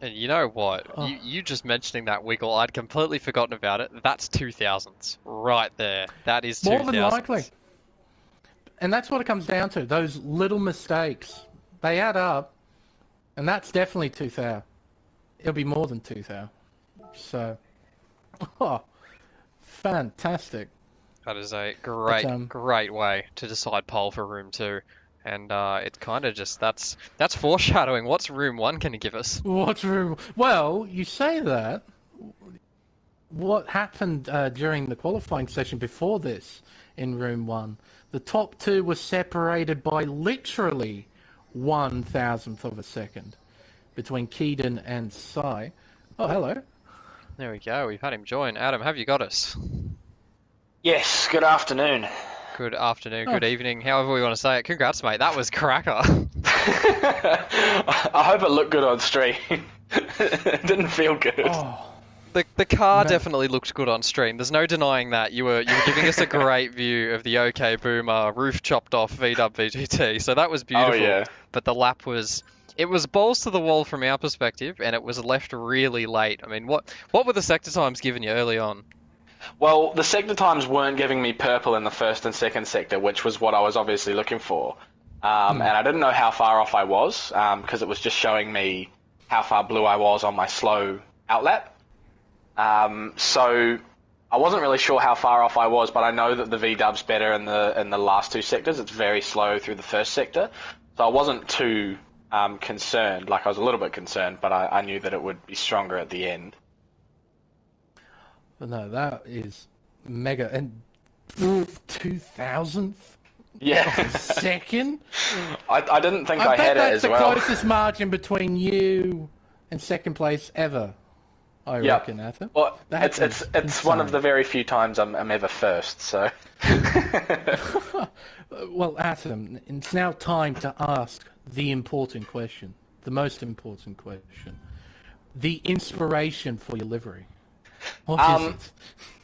And you know what? Oh. You just mentioning that wiggle, I'd completely forgotten about it. That's 2,000s right there. That is 2,000s. More than likely. And that's what it comes down to. Those little mistakes. They add up. And that's definitely 2,000. It'll be more than 2,000. So, fantastic. That is a great way to decide pole for room 2. And it kind of just, that's foreshadowing. What's room 1 going to give us? What's room... Well, you say that. What happened during the qualifying session before this in room 1? The top 2 were separated by literally 1,000th of a second between Keaton and Sai. Oh, hello. There we go. We've had him join. Adam, have you got us? Yes, good afternoon. Good afternoon, good evening, however we want to say it. Congrats, mate. That was cracker. I hope it looked good on stream. It didn't feel good. Oh. The car definitely looked good on stream. There's no denying that. You were giving us a great view of the OK Boomer roof chopped off VW VGT, so that was beautiful. Oh, yeah. But the lap was balls to the wall from our perspective, and it was left really late. I mean, what were the sector times given you early on? Well, the sector times weren't giving me purple in the first and second sector, which was what I was obviously looking for. And I didn't know how far off I was, because it was just showing me how far blue I was on my slow outlap. So I wasn't really sure how far off I was, but I know that the VW's better in the last 2 sectors. It's very slow through the first sector. So I wasn't too concerned. Like, I was a little bit concerned, but I knew that it would be stronger at the end. But no, that is mega. And 2,000th Yeah. of a second? I didn't think I bet had it that's as the well. closest margin between you and second place ever, I reckon, Atham. Well, That it's is one of insane. the very few times I'm ever first, so... Well, Atham, it's now time to ask the important question, the most important question. The inspiration for your livery. What is it?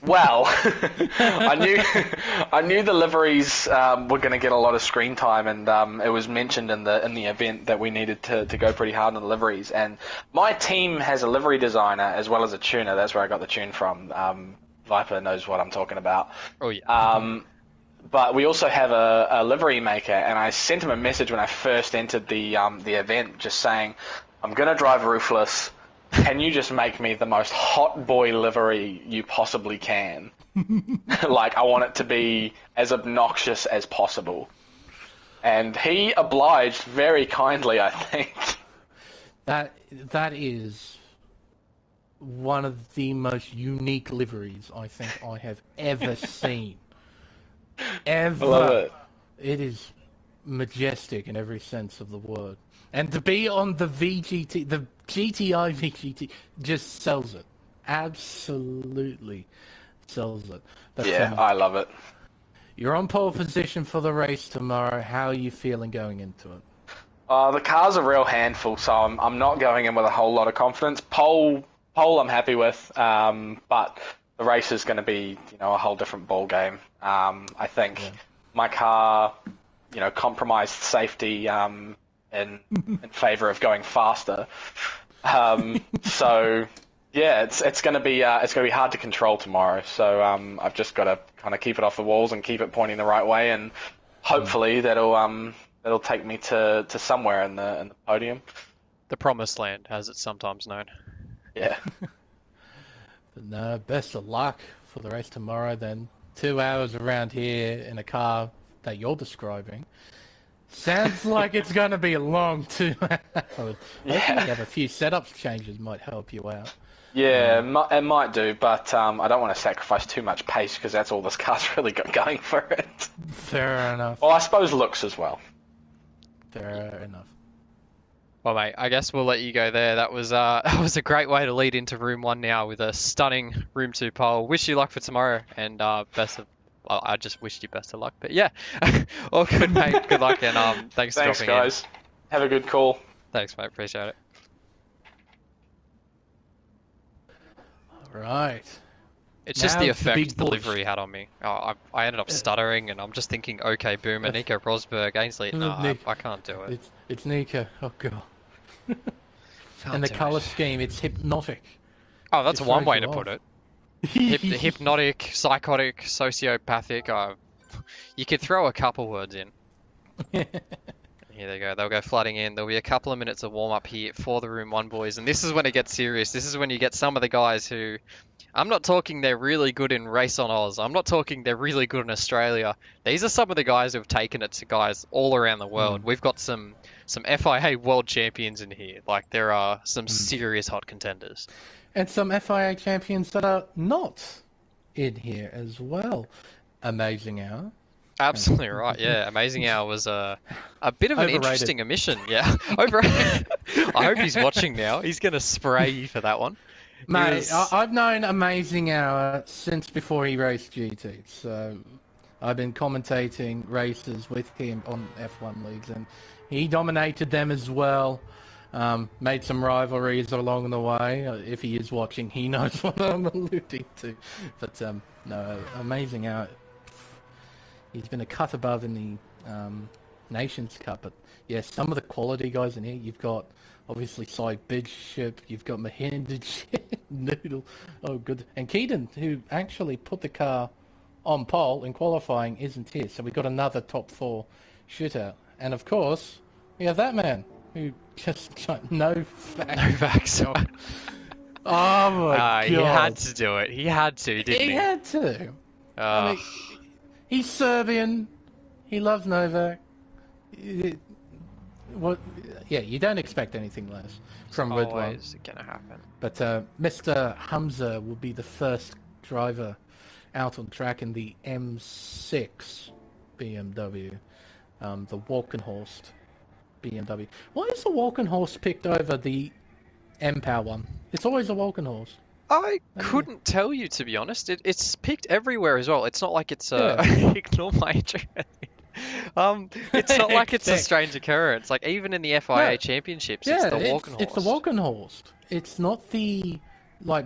Well, I knew the liveries were going to get a lot of screen time, and it was mentioned in the event that we needed to go pretty hard on the liveries. And my team has a livery designer as well as a tuner. That's where I got the tune from. Viper knows what I'm talking about. Oh yeah. But we also have a livery maker, and I sent him a message when I first entered the event, just saying, "I'm going to drive roofless. Can you just make me the most hot boy livery you possibly can? Like, I want it to be as obnoxious as possible." And he obliged very kindly, I think. That is one of the most unique liveries I think I have ever seen. Ever. I love it. It is majestic in every sense of the word. And to be on the VGT, the GTI VGT, just sells it. Absolutely sells it. But, Yeah, I love it. you're on pole position for the race tomorrow. How are you feeling going into it? The car's a real handful, so I'm not going in with a whole lot of confidence. Pole I'm happy with, but the race is going to be, a whole different ball game. I think my car, compromised safety in favour of going faster. So yeah, it's going to be hard to control tomorrow. So I've just got to kind of keep it off the walls and keep it pointing the right way, and hopefully that'll take me to somewhere in the podium. The promised land, as it's sometimes known. Yeah. No, best of luck for the race tomorrow then. 2 hours around here in a car that you're describing. Sounds like it's going to be a long 2 hours. Hopefully you have a few setup changes might help you out. Yeah, it might do, but I don't want to sacrifice too much pace because that's all this car's really got going for it. Fair enough. Well, I suppose looks as well. Fair enough. Well, mate, I guess we'll let you go there. That was a great way to lead into Room 1 now with a stunning Room 2 pole. Wish you luck for tomorrow, and I just wished you best of luck. But yeah, all good, mate. Good luck, and thanks for dropping guys. Have a good call. Thanks, mate. Appreciate it. Right. It's just the effect the livery had on me. I ended up stuttering, and I'm just thinking, okay, Boomer, Nico Rosberg, Ainsley. No, I can't do it. It's Nico. Oh, God. And the colour scheme, it's hypnotic. Oh, that's one way to put it. Hypnotic, psychotic, sociopathic. You could throw a couple words in. Here they go. They'll go flooding in. There'll be a couple of minutes of warm-up here for the Room 1 boys. And this is when it gets serious. This is when you get some of the guys who... I'm not talking they're really good in Race on Oz. I'm not talking they're really good in Australia. These are some of the guys who've taken it to guys all around the world. We've got some FIA world champions in here. Like, there are some serious hot contenders. And some FIA champions that are not in here as well. Amazing Hour. Absolutely right, yeah. Amazing Hour was a bit of an interesting omission, yeah. I hope he's watching now. He's going to spray you for that one. Mate, I've known Amazing Hour since before he raced GT, so I've been commentating races with him on F1 leagues, and he dominated them as well. Made some rivalries along the way. If he is watching, he knows what I'm alluding to. But no, Amazing Hour, he's been a cut above in the Nations Cup. But yeah, some of the quality guys in here, you've got obviously Cy Bishop, you've got Mahinder, Noodle, oh good, and Keaton, who actually put the car on pole in qualifying, isn't here. So we've got another top 4 shootout. And of course, we have that man who just got no facts. Oh my God. He had to do it. He had to, didn't he? He had to. I mean, he's Serbian. He loves Novak. Yeah, you don't expect anything less from Ridwan. Always gonna happen. But Mr. Hamza will be the first driver out on track in the M6 BMW, the Walkenhorst BMW. Why is the Walkenhorst picked over the M-Power one? It's always a Walkenhorst. I couldn't tell you, to be honest. It's picked everywhere as well. It's not like it's ignore my interest. It's not like it's a strange occurrence. Like, even in the FIA championships, it's the Walkenhorst. It's the Walkenhorst. It's not the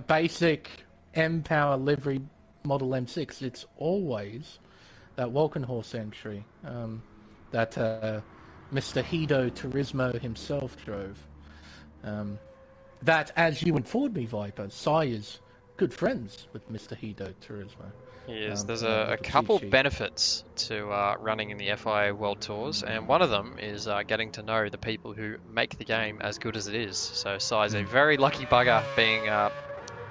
basic M-Power livery model M6. It's always that Walkenhorst entry that Mr. Hido Turismo himself drove. That, as you informed me, Viper, Sai is good friends with Mr. Hido Turismo. He is. There's a couple benefits to running in the FIA World Tours, and one of them is getting to know the people who make the game as good as it is. So Sai's a very lucky bugger being, I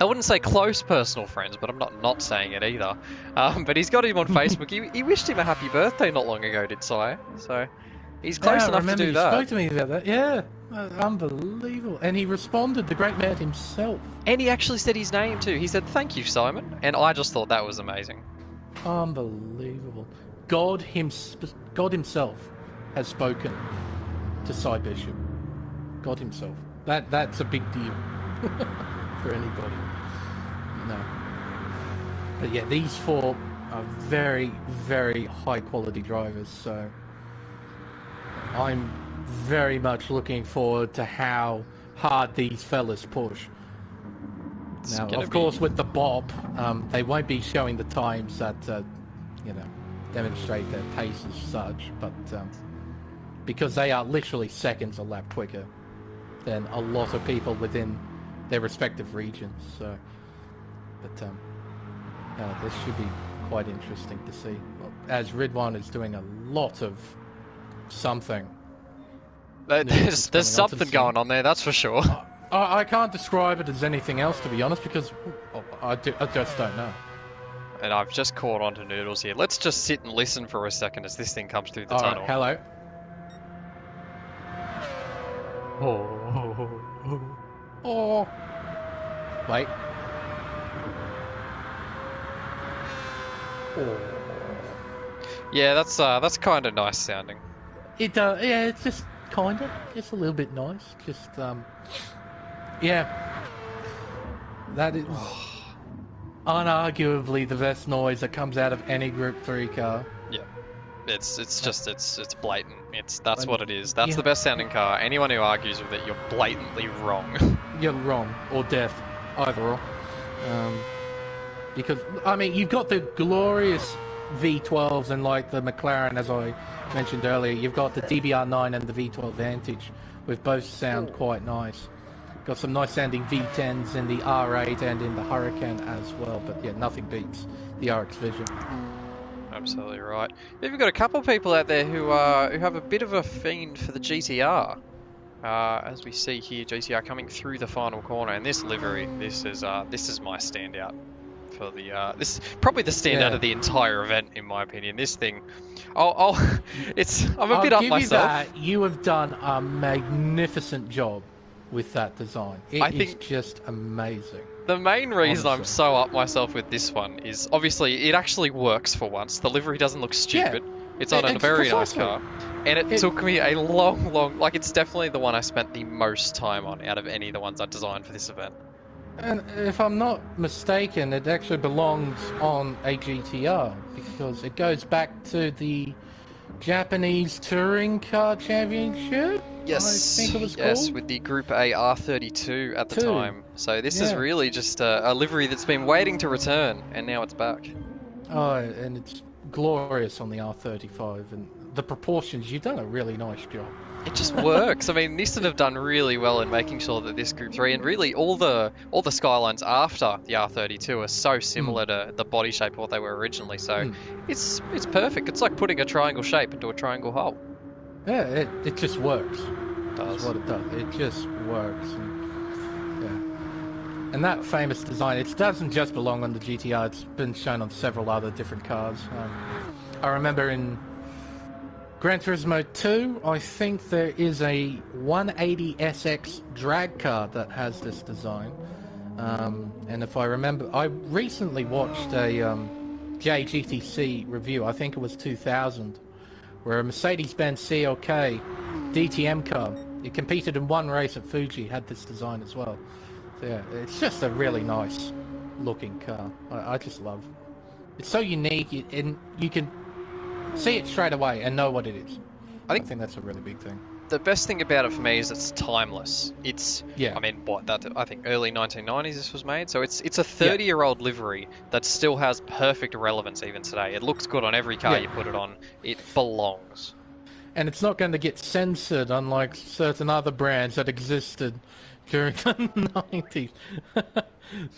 wouldn't say close personal friends, but I'm not saying it either. But he's got him on Facebook. He wished him a happy birthday not long ago, did Sai? So he's close enough to do that. He spoke to me about that, yeah. Unbelievable. And he responded, the great man himself. And he actually said his name too. He said, "Thank you, Simon." And I just thought that was amazing. Unbelievable. God himself has spoken to Cy Bishop. God himself. That's a big deal for anybody. No. But yeah, these 4 are very, very high quality drivers, so I'm very much looking forward to how hard these fellas push. Now, of course, with the Bob, they won't be showing the times that, demonstrate their pace as such, but because they are literally seconds a lap quicker than a lot of people within their respective regions. So, but this should be quite interesting to see. As Ridwan is doing a lot of something. There's something going on there, that's for sure. I can't describe it as anything else, to be honest, because I just don't know. And I've just caught on to Noodles here. Let's just sit and listen for a second as this thing comes through the tunnel. Hello. Oh. Wait. Oh. Yeah, that's kind of nice sounding. It yeah, it's just kind of, just a little bit nice. Just yeah. That is unarguably the best noise that comes out of any Group 3 car. Yeah. It's blatant. That's what it is. That's the best sounding car. Anyone who argues with it, you're blatantly wrong. You're wrong, or deaf, either or. Because I mean, you've got the glorious V12s and like the McLaren, as I mentioned earlier. You've got the DBR9 and the V12 Vantage, which both sound quite nice. Got some nice sounding V10s in the R8 and in the Hurricane as well. But yeah, nothing beats the RX Vision. Absolutely right. We've got a couple of people out there who have a bit of a fiend for the GTR. As we see here, GTR coming through the final corner, and this livery, this is my standout for the this is probably the standout of the entire event, in my opinion. This thing, I'm a bit up myself. You that. You have done a magnificent job with that design. I think it's just amazing. The main reason I'm so up myself with this one is obviously it actually works for once. The livery doesn't look stupid. Yeah. It's on a very nice car. And it took me a long, like it's definitely the one I spent the most time on out of any of the ones I designed for this event. And if I'm not mistaken, it actually belongs on a GTR because it goes back to the Japanese Touring Car Championship. Yes, I think it was called. With the Group A R32 at the time. So this is really just a livery that's been waiting to return, and now it's back. Oh, and it's glorious on the R35, and the proportions, you've done a really nice job. It just works. I mean, Nissan have done really well in making sure that this Group 3, and really all the Skylines after the R32 are so similar to the body shape of what they were originally, so it's perfect. It's like putting a triangle shape into a triangle hole. Yeah, it just works. That's what it does. It just works. And that famous design, it doesn't just belong on the GTR, it's been shown on several other different cars. I remember in Gran Turismo 2, I think there is a 180SX drag car that has this design. And if I remember, I recently watched a JGTC review, I think it was 2000, where a Mercedes-Benz CLK DTM car, it competed in one race at Fuji, had this design as well. So yeah, it's just a really nice looking car. I just love it. It's so unique, and you can see it straight away and know what it is. I think that's a really big thing. The best thing about it for me is it's timeless. It's, I mean, I think early 1990s this was made, so it's a 30-year-old livery that still has perfect relevance even today. It looks good on every car you put it on. It belongs. And it's not going to get censored, unlike certain other brands that existed during the 90s.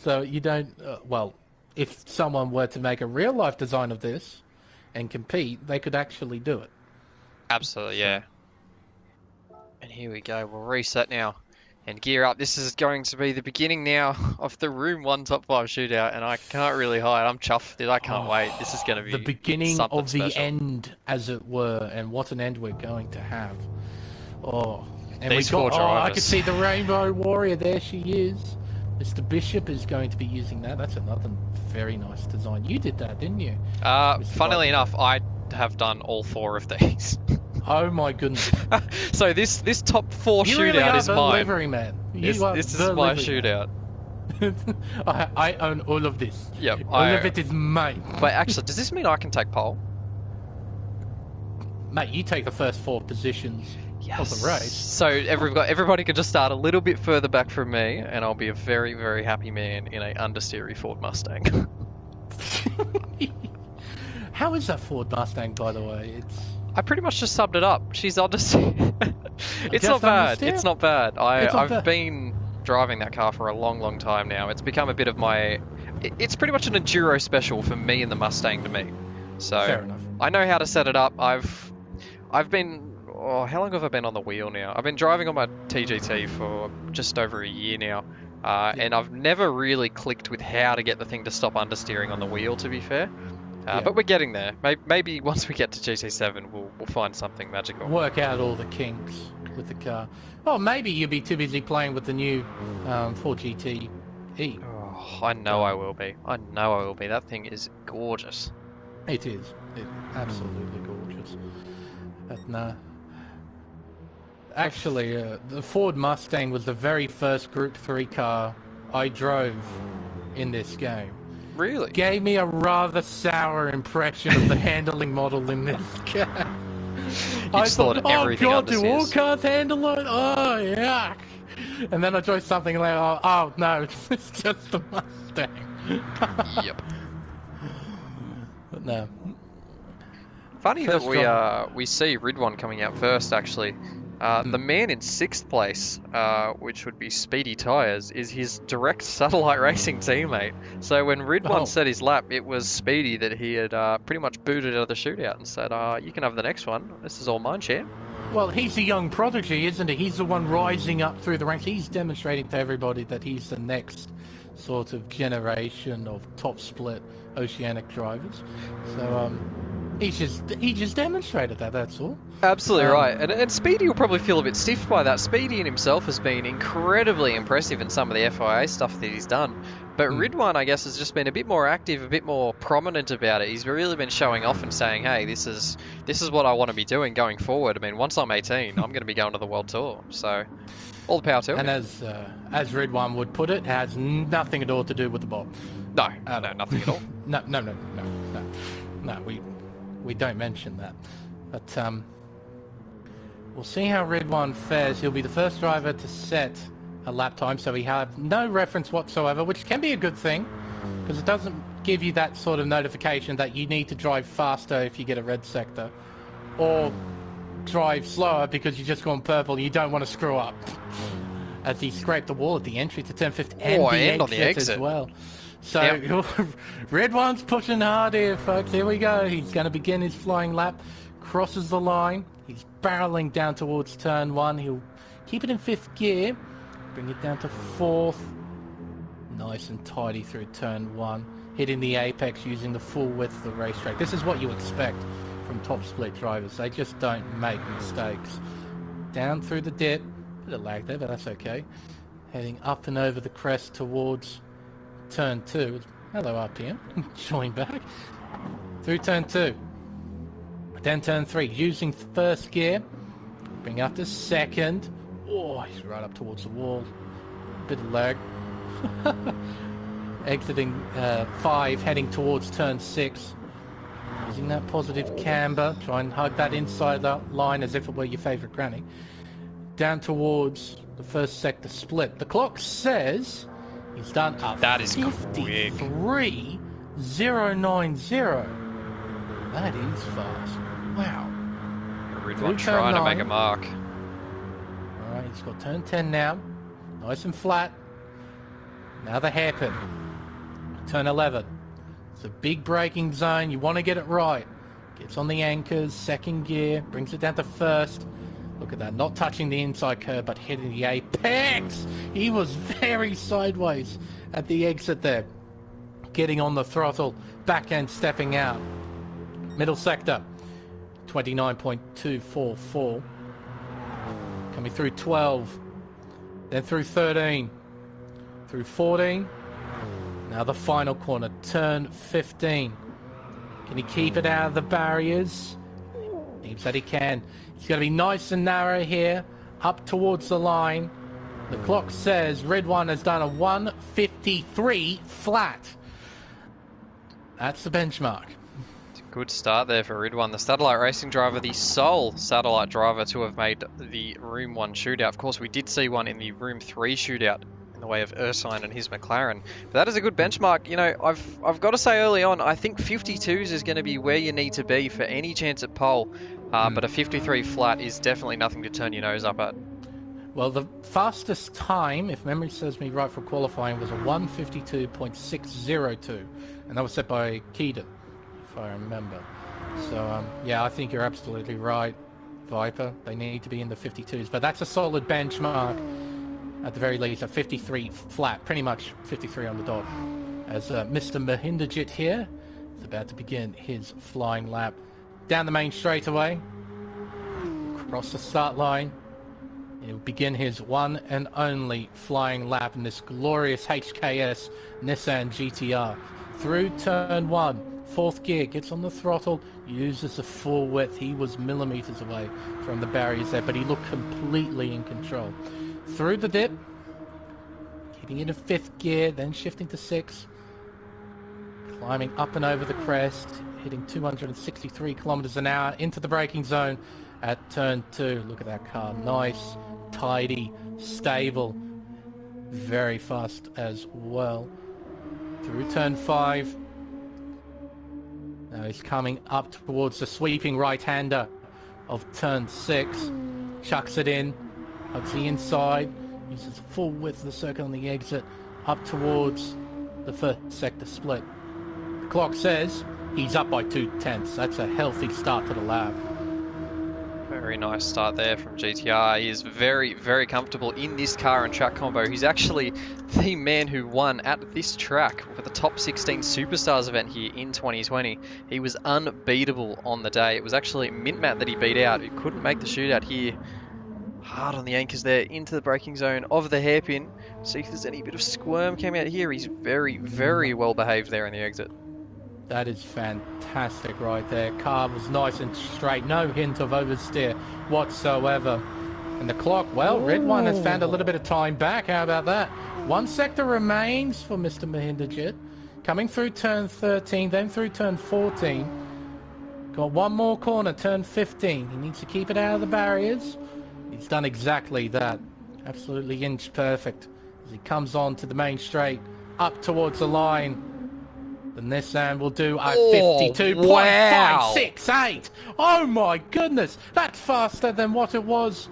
So you don't... well, if someone were to make a real-life design of this and compete, they could actually do it. Absolutely, yeah. And here we go. We'll reset now and gear up. This is going to be the beginning now of the Room 1 Top 5 Shootout, and I can't really hide. I'm chuffed. I can't wait. This is going to be the beginning of the special. end, as it were, and what an end we're going to have. Oh, and these four drivers. I could see the Rainbow Warrior. There she is. Mr. Bishop is going to be using that. That's another very nice design. You did that, didn't you? Funnily enough, I have done all 4 of these. Oh my goodness! So this top 4 you shootout really is mine. Livery man. This is my shootout. I own all of this. Yep. All of it is mine. Wait, actually, does this mean I can take pole? Mate, you take the first 4 positions of the race. So everybody can just start a little bit further back from me, and I'll be a very, very happy man in a understeery Ford Mustang. How is that Ford Mustang, by the way? I pretty much just subbed it up. She's understeer. It's not bad. It's not bad. I've been driving that car for a long, long time now. It's become a bit of my... It's pretty much an enduro special for me and the Mustang to me. So fair enough. I know how to set it up. I've been oh, how long have I been on the wheel now? I've been driving on my TGT for just over a year now, and I've never really clicked with how to get the thing to stop understeering on the wheel, to be fair. But we're getting there. Maybe once we get to GT7, we'll find something magical. Work out all the kinks with the car. Oh, maybe you'll be too busy playing with the new Ford GTE. Oh, I know I will be. I know I will be. That thing is gorgeous. It is. It's absolutely gorgeous. But no. Actually, the Ford Mustang was the very first Group 3 car I drove in this game. Really? Gave me a rather sour impression of the handling model in this game. I thought everything oh God, do all cars handle it? Oh, yuck. And then I drove something like, oh no, it's just the Mustang. Yep. But no. Funny that we see Ridwan coming out first, actually. The man in 6th place, which would be Speedy Tyres, is his direct satellite racing teammate. So when Ridwan set his lap, it was Speedy that he had pretty much booted out of the shootout and said, you can have the next one. This is all mine, champ. Well, he's a young prodigy, isn't he? He's the one rising up through the ranks. He's demonstrating to everybody that he's the next sort of generation of top split Oceanic drivers. So, he just demonstrated that, that's all. Absolutely right. And Speedy will probably feel a bit stiff by that. Speedy in himself has been incredibly impressive in some of the FIA stuff that he's done. But Ridwan, I guess, has just been a bit more active, a bit more prominent about it. He's really been showing off and saying, hey, this is what I want to be doing going forward. I mean, once I'm 18, I'm going to be going to the World Tour. So, all the power to him. And as Ridwan would put it has nothing at all to do with the Bob. No, nothing at all. No, we don't mention that. But we'll see how Ridwan fares. He'll be the first driver to set a lap time, so we have no reference whatsoever, which can be a good thing, because it doesn't give you that sort of notification that you need to drive faster if you get a red sector, or drive slower because you just gone purple and you don't want to screw up. As he scraped the wall at the entry to turn 50 and the exit as well. So, Ridwan's pushing hard here, folks. Here we go. He's going to begin his flying lap. Crosses the line. He's barreling down towards turn 1. He'll keep it in 5th gear. Bring it down to 4th. Nice and tidy through turn 1. Hitting the apex using the full width of the racetrack. This is what you expect from top split drivers. They just don't make mistakes. Down through the dip. Bit of lag there, but that's okay. Heading up and over the crest towards turn 2. Hello, RPM. Join back. Through turn 2. Then turn 3. Using 1st gear. Bring up to 2nd. Oh, he's right up towards the wall. Bit of lag. Exiting 5, heading towards turn 6. Using that positive camber. Try and hug that inside line as if it were your favourite granny. Down towards the first sector split. The clock says he's done a 53.090. That is fast. Wow. Ridwan trying to make a mark. Alright, he's got turn 10 now. Nice and flat. Now the hairpin. Turn 11. It's a big braking zone. You want to get it right. Gets on the anchors, 2nd gear, brings it down to 1st. Look at that, not touching the inside curve, but hitting the apex. He was very sideways at the exit there. Getting on the throttle, back end stepping out. Middle sector, 29.244. Coming through 12, then through 13, through 14. Now the final corner, turn 15. Can he keep it out of the barriers? Seems that he can. He's going to be nice and narrow here, up towards the line. The clock says Ridwan has done a 1:53 flat. That's the benchmark. Good start there for Ridwan, the satellite racing driver, the sole satellite driver to have made the Room 1 shootout. Of course, we did see one in the Room 3 shootout in the way of Ursine and his McLaren. But that is a good benchmark. You know, I've got to say early on, I think 52s is going to be where you need to be for any chance at pole. But a 53 flat is definitely nothing to turn your nose up at. Well, the fastest time, if memory serves me right, for qualifying was a 1:52.602, and that was set by Keaton, if I remember. So, yeah, I think you're absolutely right. Viper. They need to be in the 52s, but that's a solid benchmark. At the very least, a 53 flat, pretty much 53 on the dot. As Mr. Mahinderjit here is about to begin his flying lap. Down the main straightaway, across the start line. He'll begin his one and only flying lap in this glorious HKS Nissan GTR. Through turn 1, 4th gear, gets on the throttle, uses the full width. He was millimeters away from the barriers there, but he looked completely in control. Through the dip, getting into 5th gear, then shifting to 6th, climbing up and over the crest, hitting 263 kilometers an hour into the braking zone at turn 2. Look at that car, nice, tidy, stable, very fast as well. Through turn 5, now he's coming up towards the sweeping right-hander of turn 6, chucks it in, hugs the inside, uses the full width of the circle on the exit, up towards the first sector split. The clock says he's up by 2/10. That's a healthy start to the lap. Very nice start there from GTR. He is very, very comfortable in this car and track combo. He's actually the man who won at this track for the Top 16 Superstars event here in 2020. He was unbeatable on the day. It was actually Mintmat that he beat out, who couldn't make the shootout here. Hard on the anchors there, into the braking zone of the hairpin. See if there's any bit of squirm came out here. He's very, very well behaved there in the exit. That is fantastic right there. Car was nice and straight, no hint of oversteer whatsoever. And the clock, well, Red One has found a little bit of time back. How about that? One sector remains for Mr. Mahinderjit. Coming through turn 13, then through turn 14. Got one more corner, turn 15. He needs to keep it out of the barriers. He's done exactly that. Absolutely inch perfect. As he comes on to the main straight, up towards the line. The Nissan will do a 52.568. Oh my goodness, that's faster than what it was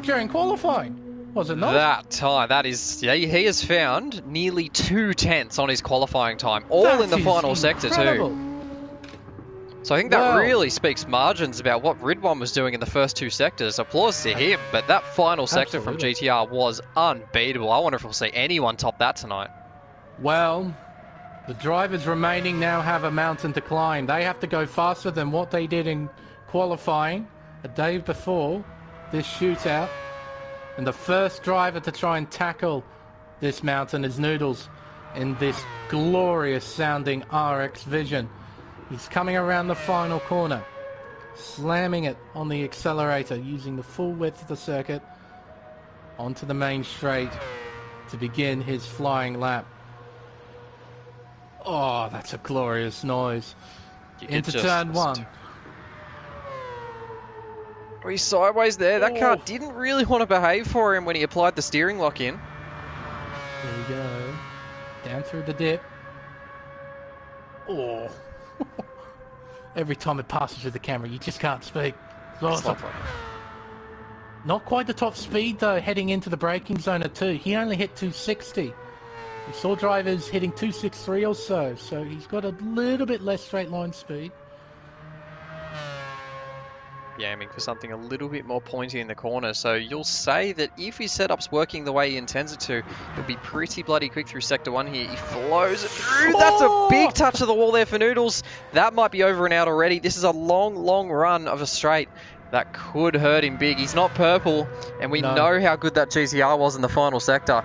during qualifying, was it not? That time, that is, yeah, he has found nearly 2/10 on his qualifying time, all That in the is final sector incredible. too. So I think that really speaks margins about what Ridwan was doing in the first 2 sectors. Applause to him, but that final sector from GTR was unbeatable. I wonder if we'll see anyone top that tonight. Well, the drivers remaining now have a mountain to climb. They have to go faster than what they did in qualifying a day before this shootout. And the first driver to try and tackle this mountain is Noodles in this glorious sounding RX Vision. He's coming around the final corner, slamming it on the accelerator, using the full width of the circuit onto the main straight to begin his flying lap. Oh, that's a glorious noise. Into turn 1. He's sideways there. That car didn't really want to behave for him when he applied the steering lock in. There we go. Down through the dip. Oh. Every time it passes through the camera, you just can't speak. It's awesome. Not quite the top speed, though, heading into the braking zone at 2. He only hit 260. We saw drivers hitting 263 or so he's got a little bit less straight line speed. Yeah, aiming for something a little bit more pointy in the corner. So you'll say that if his setup's working the way he intends it to, he'll be pretty bloody quick through sector 1 here. He flows it through. That's a big touch of the wall there for Noodles. That might be over and out already. This is a long, long run of a straight. That could hurt him big. He's not purple, and we know how good that GTR was in the final sector.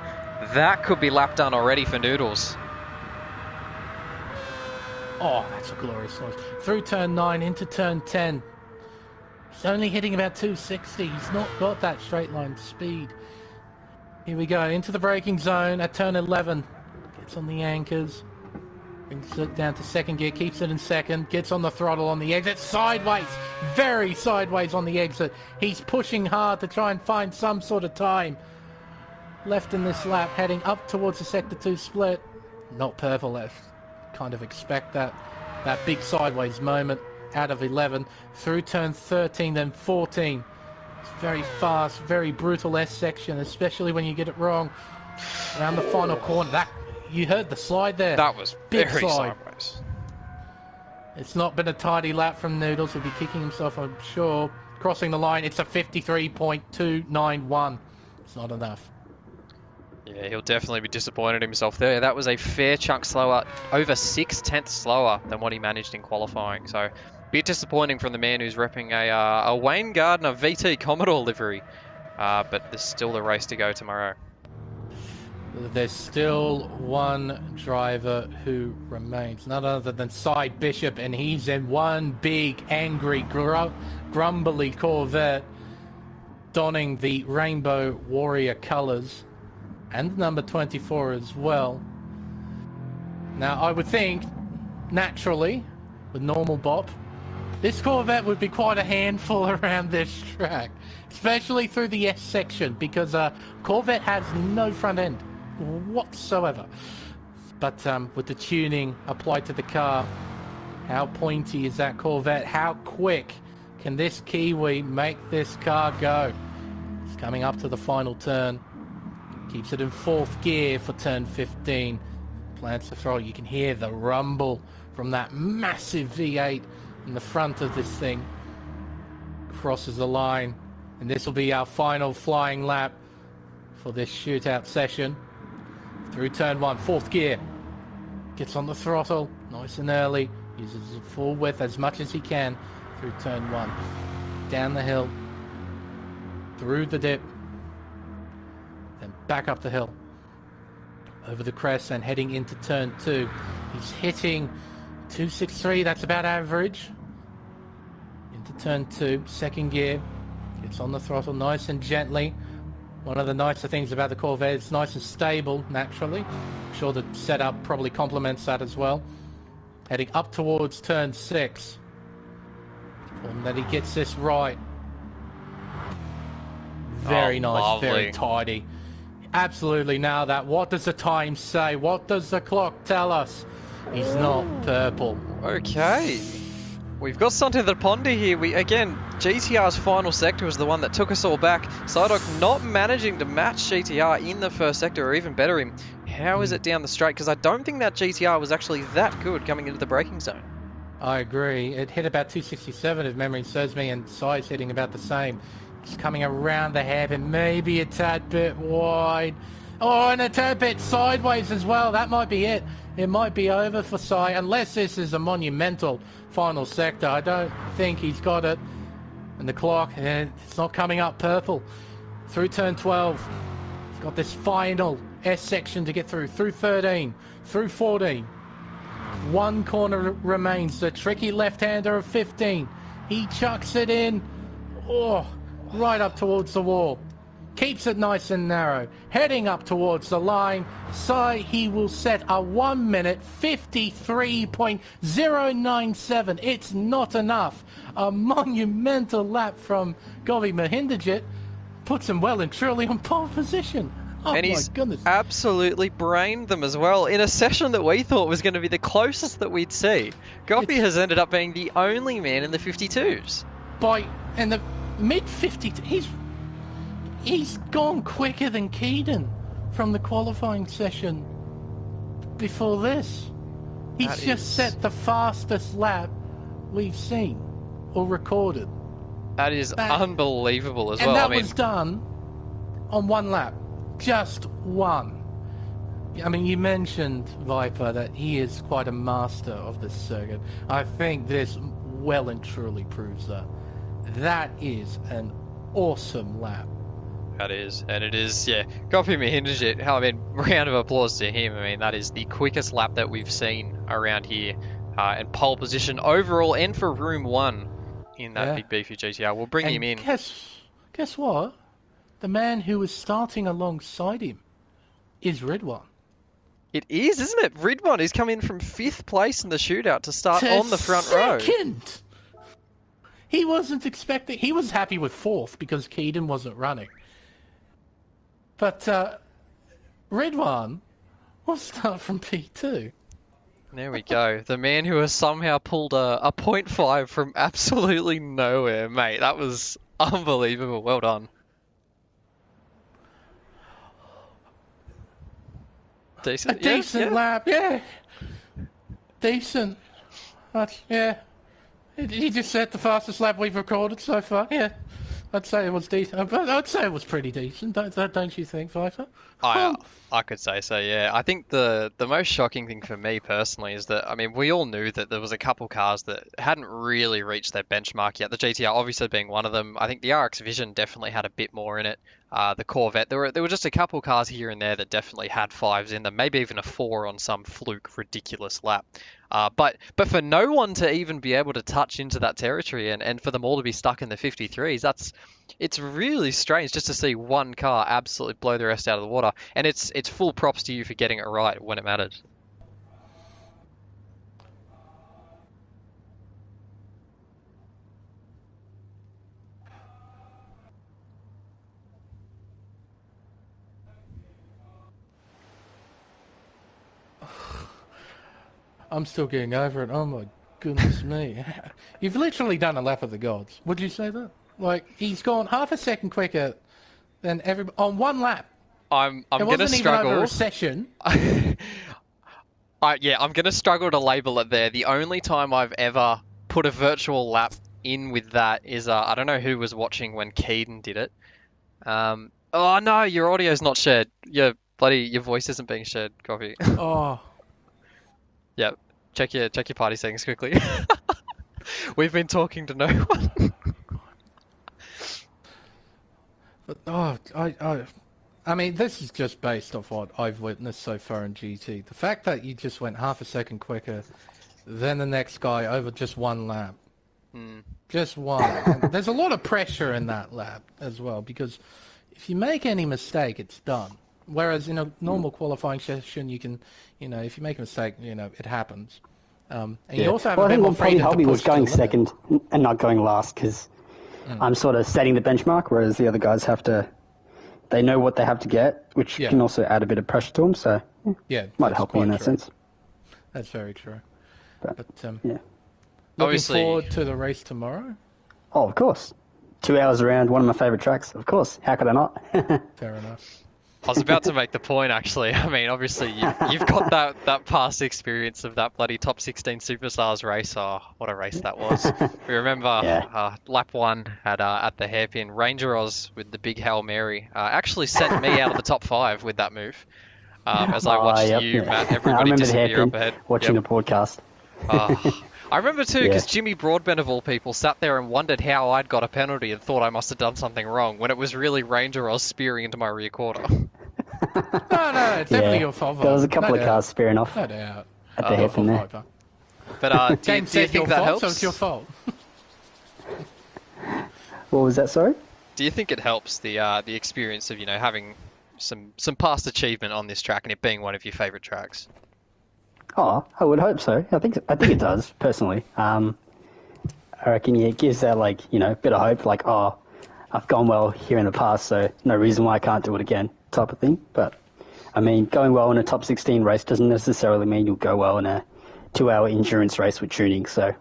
That could be lap done already for Noodles. Oh, that's a glorious noise. Through turn 9 into turn 10. He's only hitting about 260. He's not got that straight line speed. Here we go, into the braking zone at turn 11. Gets on the anchors. Brings it down to 2nd gear, keeps it in 2nd. Gets on the throttle on the exit. Sideways, very sideways on the exit. He's pushing hard to try and find some sort of time. Left in this lap, heading up towards the sector 2 split. Not purple left. Kind of expect that big sideways moment. Out of 11, through turn 13, then 14. It's very fast, very brutal S section, especially when you get it wrong. Around the final corner, you heard the slide there. That was big very slide. sideways. It's not been a tidy lap from Noodles. He'll be kicking himself, I'm sure. Crossing the line, it's a 53.291. It's not enough. Yeah, he'll definitely be disappointed in himself there. That was a fair chunk slower, over 6/10 slower than what he managed in qualifying. So, a bit disappointing from the man who's repping a Wayne Gardner VT Commodore livery. But there's still the race to go tomorrow. There's still one driver who remains, none other than Cy Bishop, and he's in one big, angry, grumbly Corvette, donning the Rainbow Warrior colours, and number 24 as well. Now, I would think, naturally, with normal bop, this Corvette would be quite a handful around this track, especially through the S section, because Corvette has no front end whatsoever. But with the tuning applied to the car, how pointy is that Corvette? How quick can this Kiwi make this car go? It's coming up to the final turn. Keeps it in 4th gear for turn 15. Plants the throttle. You can hear the rumble from that massive V8 in the front of this thing. Crosses the line. And this will be our final flying lap for this shootout session. Through turn 1, 4th gear. Gets on the throttle, nice and early. Uses the full width as much as he can through turn 1. Down the hill. Through the dip. Then back up the hill. Over the crest and heading into turn 2. He's hitting 263, that's about average. Into turn 2, 2nd gear. Gets on the throttle nice and gently. One of the nicer things about the Corvette, it's nice and stable, naturally. I'm sure the setup probably complements that as well. Heading up towards turn 6. And that he gets this right. Very nice, lovely. very tidy. Absolutely. Now that, what does the time say? What does the clock tell us? He's not purple. Okay. We've got something to ponder here. Again, GTR's final sector was the one that took us all back. Psyduck not managing to match GTR in the first sector or even better him. How is it down the straight? Because I don't think that GTR was actually that good coming into the braking zone. I agree. It hit about 267 if memory serves me, and Psy's hitting about the same. He's coming around the hairpin, maybe a tad bit wide. Oh, and a tad bit sideways as well. That might be it. It might be over for Psy, unless this is a monumental final sector. I don't think he's got it. And the clock, it's not coming up purple. Through turn 12, he's got this final S section to get through 13, through 14. One corner remains, the tricky left-hander of 15. He chucks it in, right up towards the wall. Keeps it nice and narrow. Heading up towards the line. So he will set a 1 minute 53.097. It's not enough. A monumental lap from Govi Mahindajit puts him well and truly on pole position. Oh, and he's absolutely brained them as well in a session that we thought was going to be the closest that we'd see. Gopi has ended up being the only man in the 52s. In the mid-52s, he's gone quicker than Keaton from the qualifying session before this. He's just set the fastest lap we've seen or recorded. That is unbelievable as well. And that was done on one lap. Just one. I mean, you mentioned, Viper, that he is quite a master of this circuit. I think this well and truly proves that. That is an awesome lap. That is, and it is, yeah. Gopi Mahindajit, I mean, round of applause to him. I mean, that is the quickest lap that we've seen around here. And pole position overall and for room 1 in that big beefy GTR. We'll bring him in. Guess what? The man who was starting alongside him is Ridwan. It is, isn't it? Ridwan is coming in from 5th place in the shootout to start on the front row. He wasn't expecting... He was happy with 4th because Keaton wasn't running. But Ridwan will start from P2. There we go. The man who has somehow pulled a 0.5 from absolutely nowhere, mate. That was unbelievable. Well done. Decent. Decent lap, yeah. Decent. Yeah. He just set the fastest lap we've recorded so far. Yeah. I'd say it was decent. I'd say it was pretty decent. Don't you think, Viper? I could say so, yeah. I think the most shocking thing for me personally is that, I mean, we all knew that there was a couple cars that hadn't really reached their benchmark yet. The GTR obviously being one of them. I think the RX Vision definitely had a bit more in it. The Corvette, there were just a couple cars here and there that definitely had 5s in them, maybe even a 4 on some fluke ridiculous lap. But for no one to even be able to touch into that territory and for them all to be stuck in the 53s, it's really strange just to see one car absolutely blow the rest out of the water. And it's full props to you for getting it right when it mattered. I'm still getting over it. Oh my goodness me. You've literally done a lap of the gods. Would you say that? Like, he's gone half a second quicker than on one lap. I'm going to struggle. It wasn't even over a session. Yeah, I'm going to struggle to label it there. The only time I've ever put a virtual lap in with that is, I don't know who was watching when Keaton did it. Oh no, your audio's not shared. Your voice isn't being shared, Coffee. Oh. Yeah, check your party settings quickly. We've been talking to no one. But I mean, this is just based off what I've witnessed so far in GT. The fact that you just went half a second quicker than the next guy over just one lap. Just one. And there's a lot of pressure in that lap as well, because if you make any mistake, it's done. Whereas in a normal qualifying session, you can, if you make a mistake, it happens. And you also have a bit more freedom to push. Probably was going second and not going last because I'm sort of setting the benchmark, whereas the other guys they know what they have to get, which can also add a bit of pressure to them. So might help me in that sense. That's very true. But looking forward to the race tomorrow. Oh, of course. 2 hours around one of my favourite tracks. Of course. How could I not? Fair enough. I was about to make the point, actually. I mean, obviously, you've got that past experience of that bloody Top 16 Superstars race. Oh, what a race that was. We remember lap 1 at the hairpin. RaceOnOz with the big Hail Mary actually sent me out of the top 5 with that move. As I watched Matt, everybody disappear up ahead. Watching the podcast. I remember too, because Jimmy Broadbent of all people sat there and wondered how I'd got a penalty and thought I must have done something wrong, when it was really RaceOnOz spearing into my rear quarter. No, it's definitely your fault. There was a couple of cars spearing off. No doubt. At the hairpin there. But do you think that helps? So it's your fault. What was that, sorry? Do you think it helps the experience of having some past achievement on this track and it being one of your favourite tracks? Oh, I would hope so. I think it does, personally. I reckon it gives that bit of hope, like, oh, I've gone well here in the past, so no reason why I can't do it again, type of thing. But I mean, going well in a top 16 race doesn't necessarily mean you'll go well in a 2-hour endurance race with tuning. So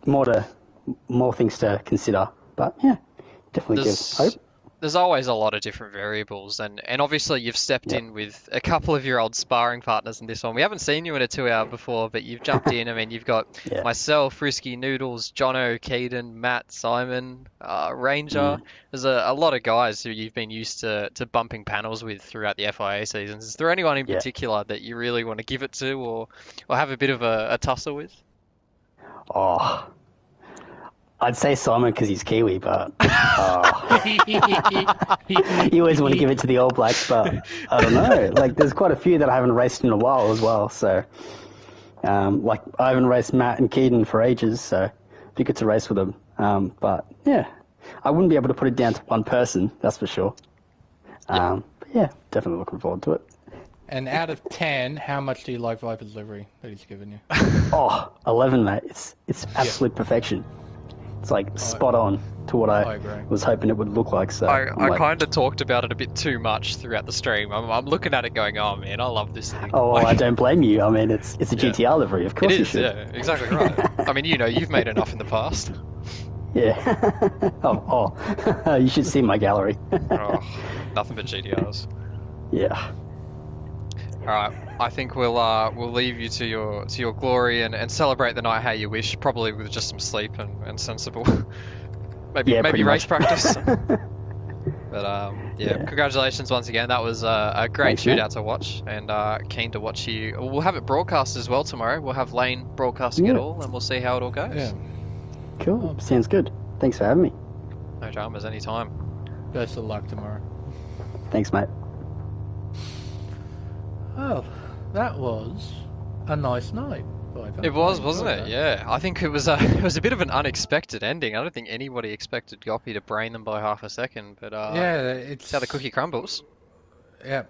more things to consider. But yeah, definitely gives hope. There's always a lot of different variables, and obviously you've stepped in with a couple of your old sparring partners in this one. We haven't seen you in a 2-hour before, but you've jumped in. I mean, you've got myself, Risky Noodles, Jono, Keaton, Matt, Simon, Ranger. There's a lot of guys who you've been used to bumping panels with throughout the FIA seasons. Is there anyone in particular that you really want to give it to or have a bit of a tussle with? Oh, I'd say Simon because he's Kiwi, but you always want to give it to the All Blacks, but I don't know. Like, there's quite a few that I haven't raced in a while as well. So, I haven't raced Matt and Keaton for ages, so it'd be good to race with them. But yeah, I wouldn't be able to put it down to one person, that's for sure. But yeah, definitely looking forward to it. And out of 10, how much do you like Viper's livery that he's given you? 11, mate. It's absolute perfection. It's like spot on to what I was hoping it would look like. So I kind of talked about it a bit too much throughout the stream. I'm looking at it going, oh man, I love this thing. Oh, I don't blame you. I mean, it's a GTR livery, of course. It is, yeah, exactly right. I mean, you've made enough in the past. Yeah. You should see my gallery. Nothing but GTRs. Yeah. All right, I think we'll leave you to your glory and celebrate the night how you wish, probably with just some sleep and sensible, maybe Yeah, maybe pretty race much. practice. But yeah, Yeah. congratulations once again. That was a great Thanks, mate. shootout to watch, and keen to watch you. We'll have it broadcast as well tomorrow. We'll have Lane broadcasting it Yeah. all, and we'll see how it all goes. Yeah. Cool. Sounds good. Thanks for having me. No dramas, anytime. Best of luck tomorrow. Thanks, mate. Well, that was a nice night. It was, wasn't it? Yeah, I think it was it was a bit of an unexpected ending. I don't think anybody expected Goppy to brain them by half a second, but Yeah, it's how the cookie crumbles. Yeah,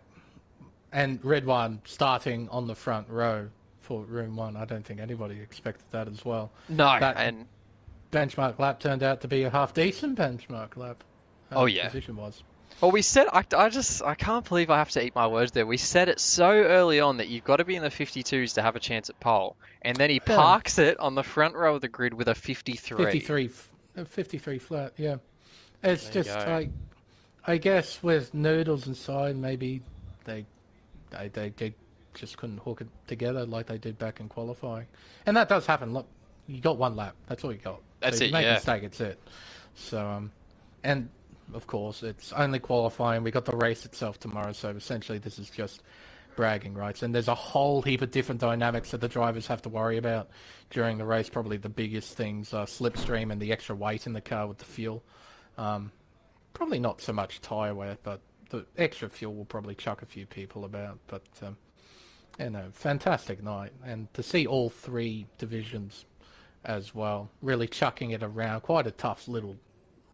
and Red One starting on the front row for Room 1. I don't think anybody expected that as well. No, That and benchmark lap turned out to be a half-decent benchmark lap. Oh, yeah. Position was. well, we said I can't believe I have to eat my words there. We said it so early on that you've got to be in the 52s to have a chance at pole, and then he parks it on the front row of the grid with a 53. 53 flat, yeah. It's There you just go. like, I guess with noodles inside, maybe they just couldn't hook it together like they did back in qualifying, and that does happen. Look, you got one lap. That's all you got. That's so if it, you make yeah. a mistake, it's it. So and of course it's only qualifying. We got the race itself tomorrow, so essentially this is just bragging rights. And there's a whole heap of different dynamics that the drivers have to worry about during the race. Probably the biggest things are slipstream and the extra weight in the car with the fuel. Probably not so much tyre wear, but the extra fuel will probably chuck a few people about. But fantastic night, and to see all three divisions as well, really chucking it around. Quite a tough little.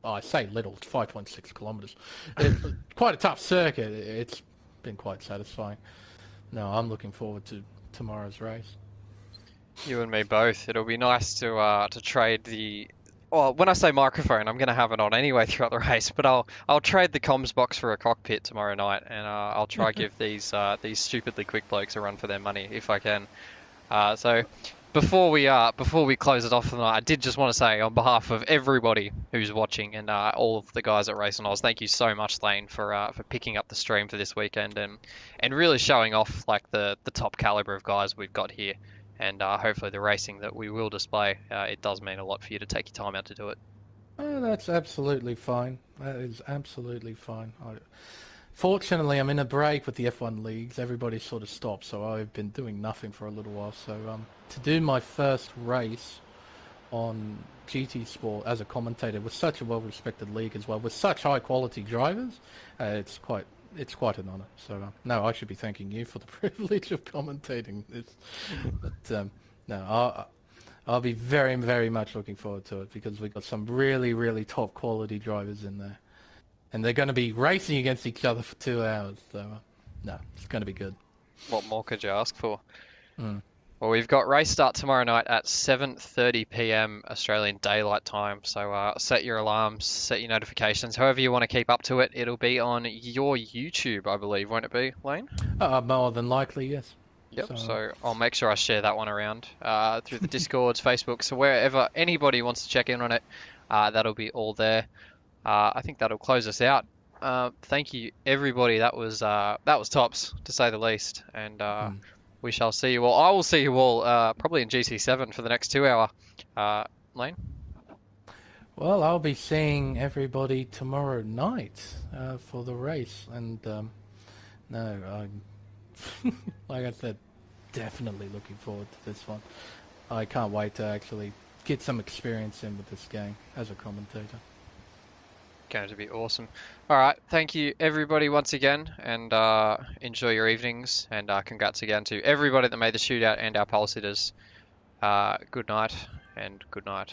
I say little, it's 5.6 kilometres. It's quite a tough circuit. It's been quite satisfying. No, I'm looking forward to tomorrow's race. You and me both. It'll be nice to trade the. Well, when I say microphone, I'm going to have it on anyway throughout the race. But I'll trade the comms box for a cockpit tomorrow night, and I'll try give these stupidly quick blokes a run for their money if I can. So before we close it off tonight, I did just want to say on behalf of everybody who's watching and all of the guys at RaceOnOz, thank you so much, Lane, for picking up the stream for this weekend and really showing off like the top caliber of guys we've got here. And hopefully the racing that we will display, it does mean a lot for you to take your time out to do it. Oh, that's absolutely fine. That is absolutely fine. Fortunately, I'm in a break with the F1 leagues. Everybody sort of stopped, so I've been doing nothing for a little while. So to do my first race on GT Sport as a commentator with such a well-respected league as well, with such high-quality drivers, it's quite an honour. So no, I should be thanking you for the privilege of commentating this. But no, I'll be very, very much looking forward to it because we've got some really, really top quality drivers in there. And they're going to be racing against each other for 2 hours. So, no, it's going to be good. What more could you ask for? Well, we've got race start tomorrow night at 7:30 p.m. Australian Daylight Time. So set your alarms, set your notifications, however you want to keep up to it. It'll be on your YouTube, I believe, won't it be, Lane? More than likely, yes. Yep, so I'll make sure I share that one around through the Discords, Facebook, so wherever anybody wants to check in on it, that'll be all there. I think that'll close us out. Thank you, everybody. That was tops, to say the least. And we shall see you all. I will see you all probably in GT7 for the next 2 hour. Lane? Well, I'll be seeing everybody tomorrow night for the race. And no, I'm, like I said, definitely looking forward to this one. I can't wait to actually get some experience in with this game as a commentator. Going to be awesome. All right, thank you everybody once again, and enjoy your evenings, and congrats again to everybody that made the shootout and our pole sitters. Good night and good night.